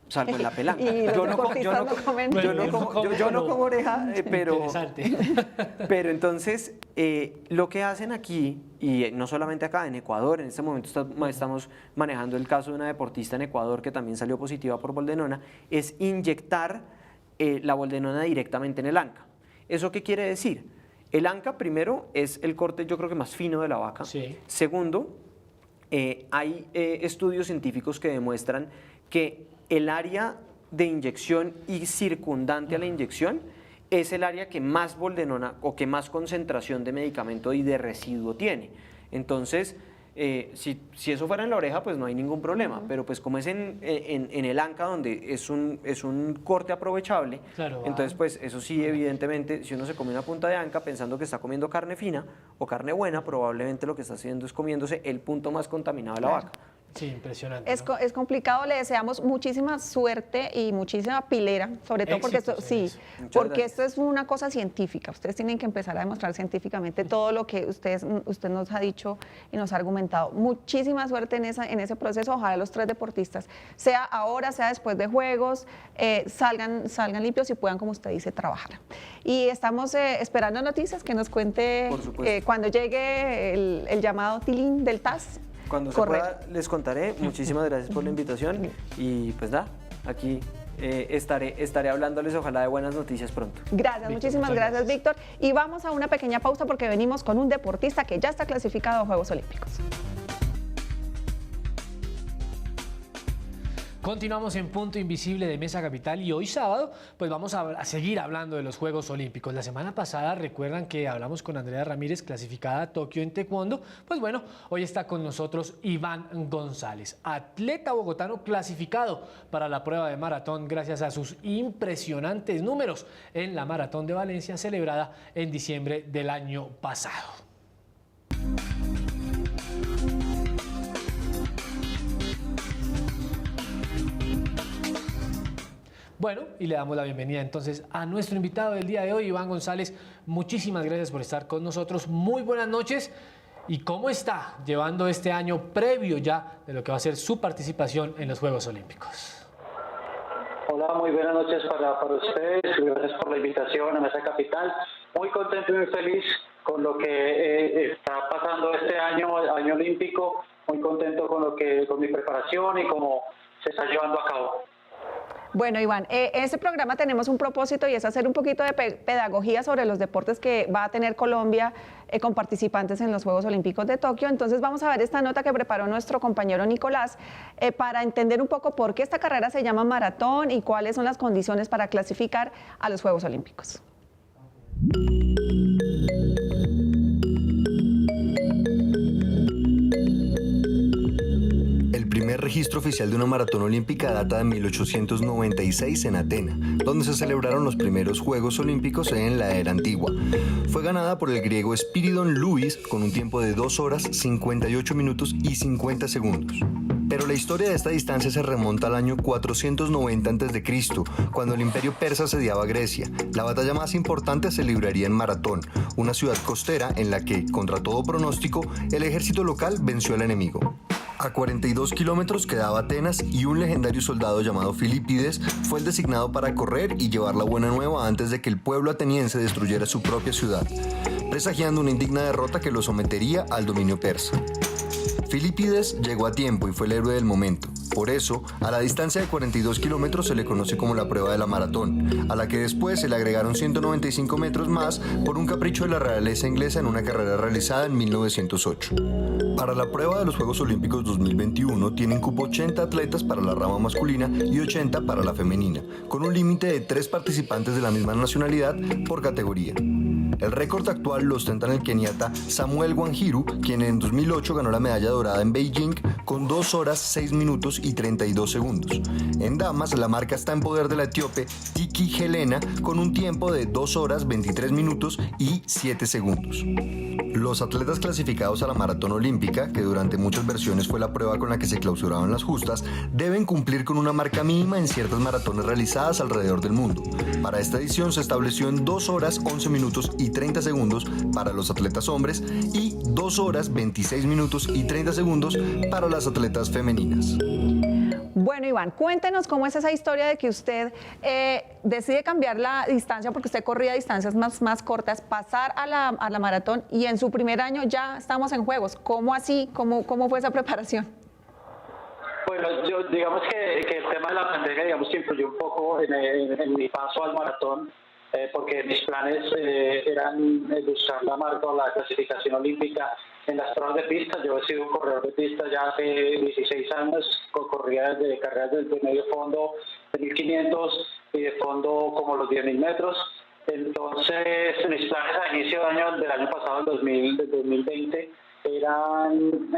Salvo en la pelanga. Y los Yo no deportistas no comen. yo no como oreja, pero... Interesante. Pero entonces, lo que hacen aquí, y no solamente acá, en Ecuador, en este momento estamos manejando el caso de una deportista en Ecuador que también salió positiva por boldenona, es inyectar la boldenona directamente en el anca. ¿Eso qué quiere decir? El anca, primero, es el corte, yo creo que más fino de la vaca. Sí. Segundo, hay estudios científicos que demuestran que el área de inyección y circundante a la inyección es el área que más boldenona o que más concentración de medicamento y de residuo tiene. Entonces, si eso fuera en la oreja, pues no hay ningún problema, pero pues como es en el anca, donde es un corte aprovechable, Claro, entonces pues eso sí, evidentemente, si uno se come una punta de anca pensando que está comiendo carne fina o carne buena, probablemente lo que está haciendo es comiéndose el punto más contaminado de la vaca. Sí, impresionante. Es, ¿no? es complicado, le deseamos muchísima suerte y muchísima pilera, sobre todo porque esto, Éxitos en sí, eso. Muchas porque gracias. esto es una cosa científica. Ustedes tienen que empezar a demostrar científicamente todo lo que usted nos ha dicho y nos ha argumentado. Muchísima suerte en ese proceso. Ojalá los 3 deportistas, sea ahora, sea después de Juegos, salgan limpios y puedan, como usted dice, trabajar. Y estamos esperando noticias que nos cuente Por supuesto. cuando llegue el llamado tilín del TAS. Cuando se Correcto. pueda les contaré. Muchísimas gracias por la invitación y pues nada, aquí estaré hablándoles ojalá de buenas noticias pronto. Gracias, Víctor, muchísimas muchas gracias, Víctor. Y vamos a una pequeña pausa porque venimos con un deportista que ya está clasificado a Juegos Olímpicos. Continuamos en Punto Invisible de Mesa Capital y hoy sábado pues vamos a seguir hablando de los Juegos Olímpicos. La semana pasada recuerdan que hablamos con Andrea Ramírez, clasificada a Tokio en taekwondo. Pues bueno, hoy está con nosotros Iván González, atleta bogotano clasificado para la prueba de maratón gracias a sus impresionantes números en la Maratón de Valencia celebrada en diciembre del año pasado. Bueno, y le damos la bienvenida entonces a nuestro invitado del día de hoy, Iván González. Muchísimas gracias por estar con nosotros. Muy buenas noches. ¿Y cómo está llevando este año previo ya de lo que va a ser su participación en los Juegos Olímpicos? Hola, muy buenas noches para ustedes. Gracias por la invitación a Mesa Capital. Muy contento y muy feliz con lo que está pasando este año olímpico. Muy contento con mi preparación y cómo se está llevando a cabo. Bueno, Iván, en este programa tenemos un propósito y es hacer un poquito de pedagogía sobre los deportes que va a tener Colombia con participantes en los Juegos Olímpicos de Tokio. Entonces vamos a ver esta nota que preparó nuestro compañero Nicolás para entender un poco por qué esta carrera se llama maratón y cuáles son las condiciones para clasificar a los Juegos Olímpicos. El primer registro oficial de una maratón olímpica data de 1896 en Atenas, donde se celebraron los primeros Juegos Olímpicos en la era antigua. Fue ganada por el griego Spiridon Louis con un tiempo de 2 horas, 58 minutos y 50 segundos. Pero la historia de esta distancia se remonta al año 490 a.C., cuando el imperio persa asediaba Grecia. La batalla más importante se libraría en Maratón, una ciudad costera en la que, contra todo pronóstico, el ejército local venció al enemigo. A 42 kilómetros quedaba Atenas y un legendario soldado llamado Filipides fue el designado para correr y llevar la buena nueva antes de que el pueblo ateniense destruyera su propia ciudad, presagiando una indigna derrota que lo sometería al dominio persa. Filipides llegó a tiempo y fue el héroe del momento. Por eso, a la distancia de 42 kilómetros se le conoce como la prueba de la maratón, a la que después se le agregaron 195 metros más por un capricho de la realeza inglesa en una carrera realizada en 1908. Para la prueba de los Juegos Olímpicos 2021 tienen cupo 80 atletas para la rama masculina y 80 para la femenina, con un límite de 3 participantes de la misma nacionalidad por categoría. El récord actual lo ostenta el keniata Samuel Wanjiru, quien en 2008 ganó la medalla dorada en Beijing con 2 horas 6 minutos y 32 segundos. En damas, la marca está en poder de la etíope Tiki Helena con un tiempo de 2 horas 23 minutos y 7 segundos. Los atletas clasificados a la maratón olímpica, que durante muchas versiones fue la prueba con la que se clausuraban las justas, deben cumplir con una marca mínima en ciertas maratones realizadas alrededor del mundo. Para esta edición se estableció en 2 horas 11 minutos y 30 segundos para los atletas hombres y 2 horas 26 minutos y 30 segundos para las atletas femeninas. Bueno, Iván, cuéntenos cómo es esa historia de que usted decide cambiar la distancia, porque usted corría distancias más cortas, pasar a la maratón, y en su primer año ya estamos en Juegos. ¿Cómo así? ¿Cómo fue esa preparación? Bueno, digamos que el tema de la pandemia, digamos, que influyó un poco en mi paso al maratón, porque mis planes eran buscar la marca o la clasificación olímpica en las pruebas de pista. Yo he sido un corredor de pista ya hace 16 años, corría desde carreras de medio fondo de 1500 y de fondo como los 10.000 metros. Entonces, mis planes a inicio del año pasado, del 2020, eran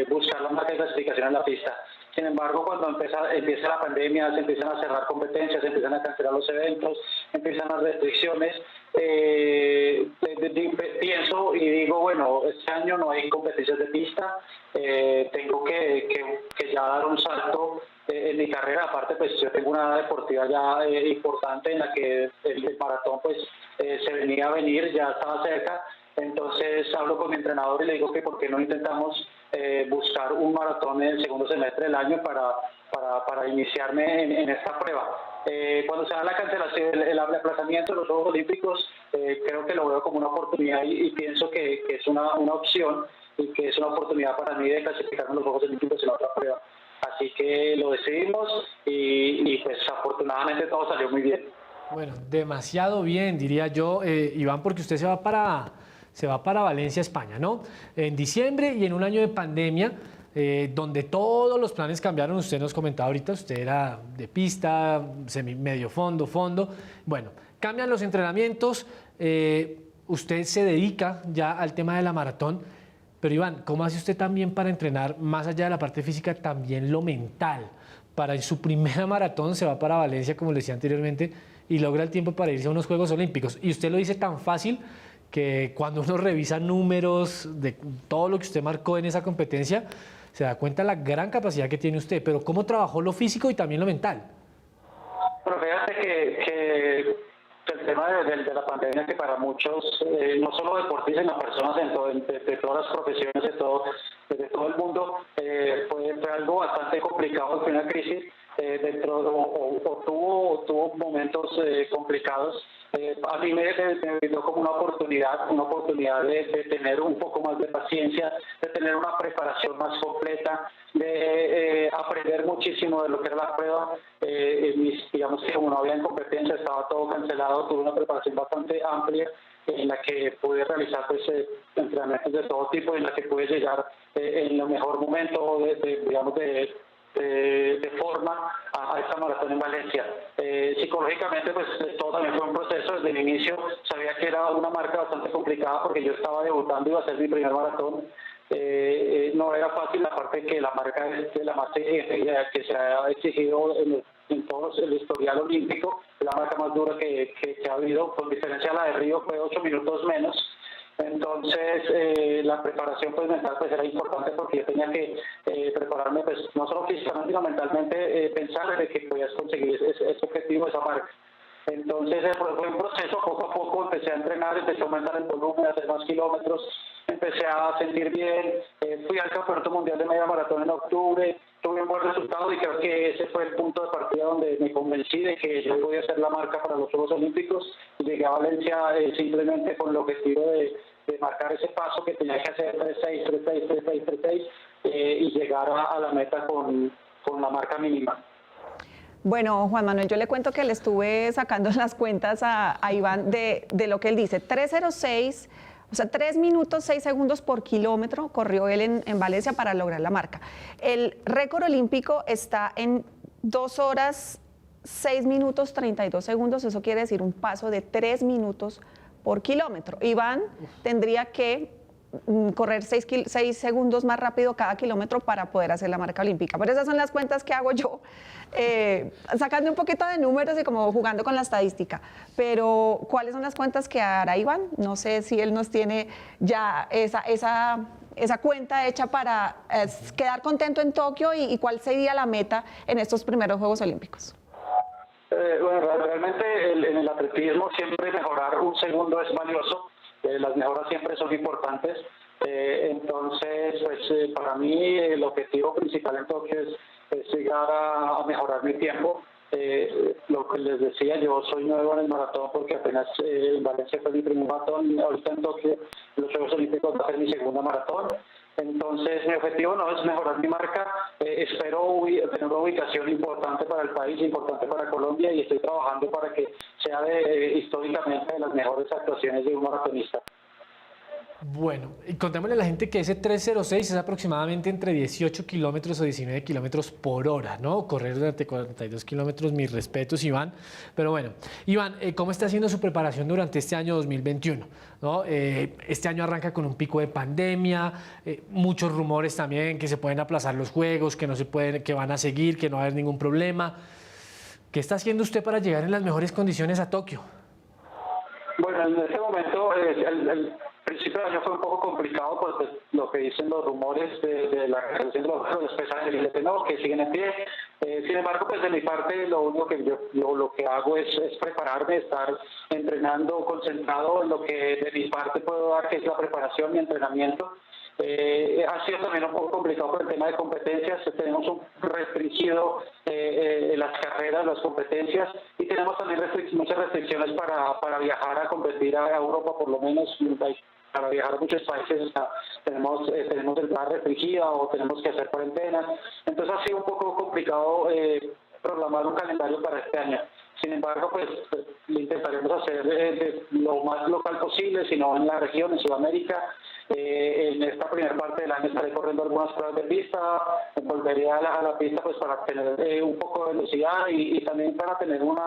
buscar la marca de clasificación en la pista. Sin embargo, cuando empieza la pandemia, se empiezan a cerrar competencias, se empiezan a cancelar los eventos, empiezan las restricciones, pienso y digo, bueno, este año no hay competencias de pista, tengo que ya dar un salto en mi carrera. Aparte, pues yo tengo una edad deportiva ya importante en la que el maratón pues se venía a venir, ya estaba cerca. Entonces hablo con mi entrenador y le digo que por qué no intentamos buscar un maratón en el segundo semestre del año para iniciarme en esta prueba. Cuando se da la cancelación, el aplazamiento de los Juegos Olímpicos, creo que lo veo como una oportunidad y pienso que es una opción y que es una oportunidad para mí de clasificarme en los Juegos Olímpicos en otra prueba. Así que lo decidimos y pues afortunadamente todo salió muy bien. Bueno, demasiado bien, diría yo, Iván, porque usted se va para Valencia, España, ¿no? En diciembre y en un año de pandemia, donde todos los planes cambiaron. Usted nos comentaba ahorita, usted era de pista, medio fondo. Bueno, cambian los entrenamientos, usted se dedica ya al tema de la maratón, pero Iván, ¿cómo hace usted también para entrenar, más allá de la parte física, también lo mental? Para en su primera maratón se va para Valencia, como le decía anteriormente, y logra el tiempo para irse a unos Juegos Olímpicos. Y usted lo dice tan fácil que cuando uno revisa números de todo lo que usted marcó en esa competencia, se da cuenta de la gran capacidad que tiene usted. Pero ¿cómo trabajó lo físico y también lo mental? Pero fíjate que el tema de la pandemia, que para muchos, no solo deportistas, sino personas de todas las profesiones, de todo el mundo, fue algo bastante complicado. Fue una crisis tuvo momentos complicados. A mí me brindó como una oportunidad de tener un poco más de paciencia, de tener una preparación más completa, de aprender muchísimo de lo que era la prueba. Digamos que como no había competencia, estaba todo cancelado, tuve una preparación bastante amplia en la que pude realizar pues, entrenamientos de todo tipo, en la que pude llegar en el mejor momento de forma a esta maratón en Valencia. Psicológicamente pues todo también fue un proceso. Desde el inicio sabía que era una marca bastante complicada porque yo estaba debutando y iba a ser mi primer maratón. No era fácil, aparte que la marca es de la más exigente que se ha exigido en todo el historial olímpico, la marca más dura que ha habido, con diferencia a la de Río, fue 8 minutos menos. Entonces la preparación pues mental pues era importante porque yo tenía que prepararme pues no solo físicamente sino mentalmente, pensar de que podías conseguir ese objetivo, esa marca. Entonces fue un proceso, poco a poco empecé a entrenar, empecé a aumentar el volumen, a hacer más kilómetros, empecé a sentir bien, fui al Campeonato Mundial de Media Maratón en octubre, tuve un buen resultado y creo que ese fue el punto de partida donde me convencí de que yo podía hacer la marca para los Juegos Olímpicos. Llegué a Valencia simplemente con el objetivo de marcar ese paso que tenía que hacer 3.6, 3.6, 3.6, 3.6 y llegar a la meta con la marca mínima. Bueno, Juan Manuel, yo le cuento que le estuve sacando las cuentas a Iván de lo que él dice. 3:06, o sea, 3 minutos 6 segundos por kilómetro corrió él en Valencia para lograr la marca. El récord olímpico está en 2 horas 6 minutos 32 segundos, eso quiere decir un paso de 3 minutos por kilómetro. Iván tendría que correr 6 segundos más rápido cada kilómetro para poder hacer la marca olímpica. Pero esas son las cuentas que hago yo, sacando un poquito de números y como jugando con la estadística. Pero, ¿cuáles son las cuentas que hará Iván? No sé si él nos tiene ya esa cuenta hecha para quedar contento en Tokio y cuál sería la meta en estos primeros Juegos Olímpicos. Bueno, realmente en el atletismo siempre mejorar un segundo es valioso. Las mejoras siempre son importantes, entonces pues para mí el objetivo principal en Tokio es llegar a mejorar mi tiempo. Lo que les decía, yo soy nuevo en el maratón porque apenas en Valencia fue mi primer maratón, ahorita en Tokio los Juegos Olímpicos va a ser mi segunda maratón. Entonces mi objetivo no es mejorar mi marca, espero tener una ubicación importante para el país, importante para Colombia y estoy trabajando para que sea históricamente de las mejores actuaciones de un maratonista. Bueno, y contémosle a la gente que ese 3:06 es aproximadamente entre 18 kilómetros o 19 kilómetros por hora, ¿no? Correr durante 42 kilómetros, mis respetos, Iván. Pero bueno, Iván, ¿cómo está haciendo su preparación durante este año 2021? ¿No? Este año arranca con un pico de pandemia, muchos rumores también que se pueden aplazar los Juegos, que no se pueden, que van a seguir, que no va a haber ningún problema. ¿Qué está haciendo usted para llegar en las mejores condiciones a Tokio? Bueno, en este momento el principio del año fue un poco complicado, pues lo que dicen los rumores de la realización de los Juegos pesajes del ILT, que siguen en pie. Sin embargo, pues de mi parte lo único que lo que hago es prepararme, estar entrenando, concentrado en lo que de mi parte puedo dar, que es la preparación y entrenamiento. Ha sido también un poco complicado por el tema de competencias, tenemos un restringido las carreras, las competencias y tenemos también muchas restricciones para viajar a competir a Europa, por lo menos para viajar a muchos países tenemos entrada restringida o tenemos que hacer cuarentenas, entonces ha sido un poco complicado programar un calendario para este año. Sin embargo, pues lo intentaremos hacer lo más local posible, sino en la región, en Sudamérica. En esta primera parte del año estaré corriendo algunas pruebas de pista, volveré a la pista pues para tener un poco de velocidad y también para tener un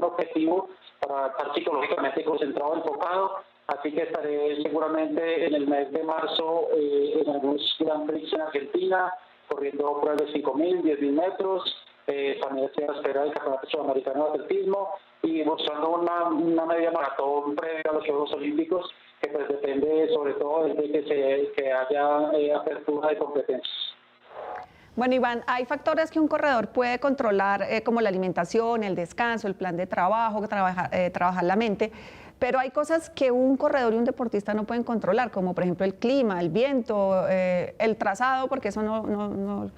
objetivo, para estar psicológicamente concentrado, enfocado. Así que estaré seguramente en el mes de marzo en algunos Grand Prix en Argentina, corriendo pruebas de 5.000, 10.000 metros. También estoy a la espera del Campeonato Sudamericano de Atletismo y buscando una media maratón previa a los Juegos Olímpicos, que pues depende sobre todo de que haya apertura de competencias. Bueno, Iván, hay factores que un corredor puede controlar, como la alimentación, el descanso, el plan de trabajo, trabajar la mente, pero hay cosas que un corredor y un deportista no pueden controlar, como por ejemplo el clima, el viento, el trazado, porque eso no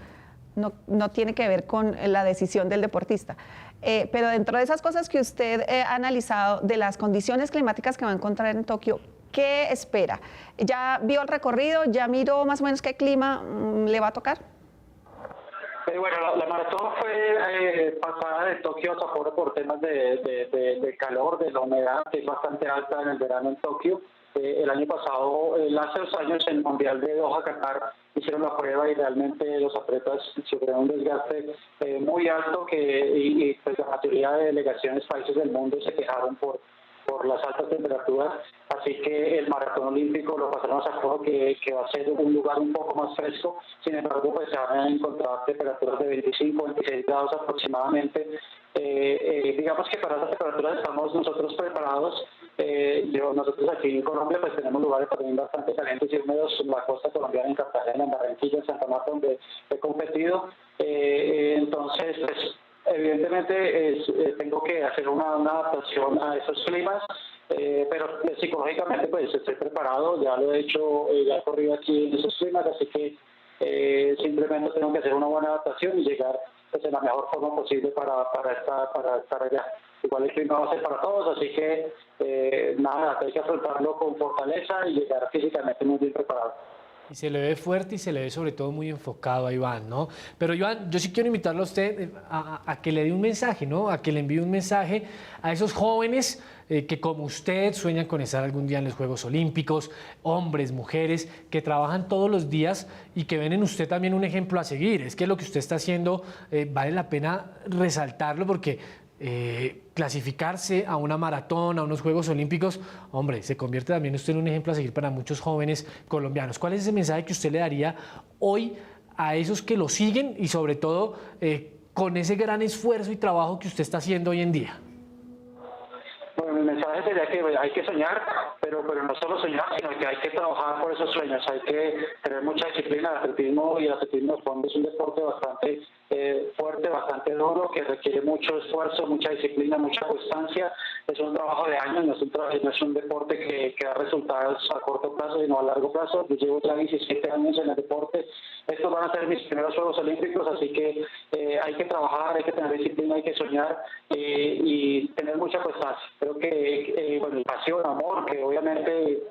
tiene que ver con la decisión del deportista. Pero dentro de esas cosas que usted ha analizado, de las condiciones climáticas que va a encontrar en Tokio, ¿qué espera? ¿Ya vio el recorrido? ¿Ya miró más o menos qué clima le va a tocar? Bueno, la maratón fue pasada de Tokio a Sapporo por temas de calor, de la humedad, que es bastante alta en el verano en Tokio. El año pasado, hace 2 años, en el Mundial de Doha, Qatar, hicieron la prueba y realmente los atletas sufrieron un desgaste muy alto y pues la mayoría de delegaciones, países del mundo se quejaron por las altas temperaturas, así que el maratón olímpico lo pasaron a Sapporo, que va a ser un lugar un poco más fresco. Sin embargo, pues se van a encontrar temperaturas de 25, 26 grados aproximadamente. Digamos que para esas temperaturas estamos nosotros preparados. Nosotros aquí en Colombia pues tenemos lugares también bastante calientes y húmedos, la costa colombiana, en Cartagena, en Barranquilla, en Santa Marta, donde he competido. Entonces, pues evidentemente tengo que hacer una adaptación a esos climas, pero psicológicamente pues estoy preparado, ya lo he hecho, ya he corrido aquí en esos climas, así que simplemente tengo que hacer una buena adaptación y llegar pues, en la mejor forma posible para estar allá. Igual el clima va a ser para todos, así que nada, hay que afrontarlo con fortaleza y llegar físicamente muy bien preparado. Y se le ve fuerte y se le ve sobre todo muy enfocado a Iván, ¿no? Pero Iván, yo sí quiero invitarlo a usted a que le dé un mensaje, ¿no? A que le envíe un mensaje a esos jóvenes que como usted sueñan con estar algún día en los Juegos Olímpicos, hombres, mujeres, que trabajan todos los días y que ven en usted también un ejemplo a seguir. Es que lo que usted está haciendo vale la pena resaltarlo porque clasificarse a una maratón, a unos Juegos Olímpicos, hombre, se convierte también usted en un ejemplo a seguir para muchos jóvenes colombianos. ¿Cuál es ese mensaje que usted le daría hoy a esos que lo siguen y sobre todo con ese gran esfuerzo y trabajo que usted está haciendo hoy en día? Bueno, mi mensaje sería que hay que soñar, pero no solo soñar, sino que hay que trabajar por esos sueños, hay que tener mucha disciplina. El atletismo y el atletismo de fondo es un deporte bastante fuerte, bastante duro, que requiere mucho esfuerzo, mucha disciplina, mucha constancia. Es un trabajo de años, no es un deporte que da resultados a corto plazo, sino a largo plazo. Yo llevo ya 17 años en el deporte. Estos van a ser mis primeros Juegos Olímpicos, así que hay que trabajar, hay que tener disciplina, hay que soñar y tener mucha constancia. Creo que, bueno, pasión, amor, que obviamente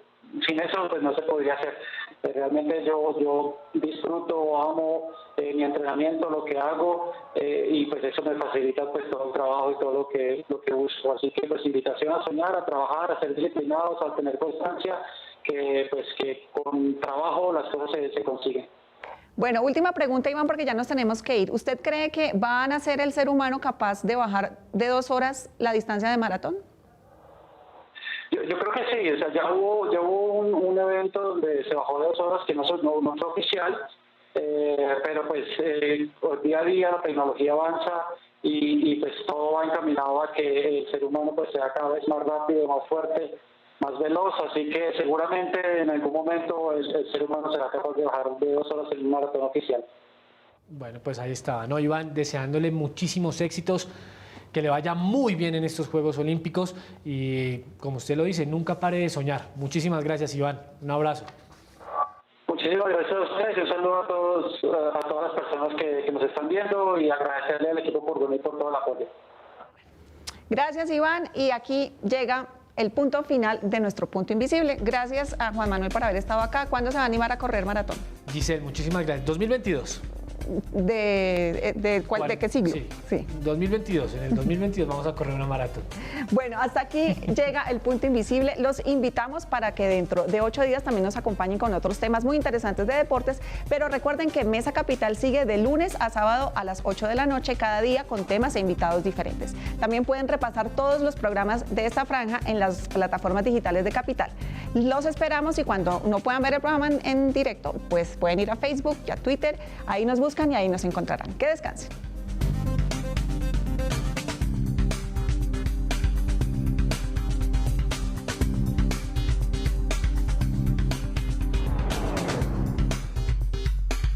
sin eso pues no se podría hacer. Realmente yo disfruto, amo mi entrenamiento, lo que hago y pues eso me facilita pues todo el trabajo y todo lo que busco. Así que pues invitación a soñar, a trabajar, a ser disciplinados, a tener constancia, que con trabajo las cosas se consiguen. Bueno, última pregunta, Iván, porque ya nos tenemos que ir. ¿Usted cree que van a ser el ser humano capaz de bajar de 2 horas la distancia de maratón? Yo creo que sí, o sea, ya hubo un evento donde se bajó de 2 horas que no fue oficial, pero pues día a día la tecnología avanza y pues todo va encaminado a que el ser humano pues sea cada vez más rápido, más fuerte, más veloz, así que seguramente en algún momento el ser humano será capaz de bajar de 2 horas en un maratón oficial. Bueno, pues ahí estaba, ¿no, Iván? Deseándole muchísimos éxitos, que le vaya muy bien en estos Juegos Olímpicos y, como usted lo dice, nunca pare de soñar. Muchísimas gracias, Iván. Un abrazo. Muchísimas gracias a ustedes y un saludo a todas las personas que nos están viendo y agradecerle al equipo por venir por todo el apoyo. Gracias, Iván. Y aquí llega el punto final de nuestro punto invisible. Gracias a Juan Manuel por haber estado acá. ¿Cuándo se va a animar a correr maratón? Giselle, muchísimas gracias. 2022. ¿De qué siglo? Sí. 2022. En el 2022 vamos a correr una maratón. Bueno, hasta aquí llega el punto invisible. Los invitamos para que dentro de 8 días también nos acompañen con otros temas muy interesantes de deportes, pero recuerden que Mesa Capital sigue de lunes a sábado a las 8 de la noche cada día con temas e invitados diferentes. También pueden repasar todos los programas de esta franja en las plataformas digitales de Capital. Los esperamos y cuando no puedan ver el programa en directo, pues pueden ir a Facebook y a Twitter, ahí nos buscan y ahí nos encontrarán. Que descansen.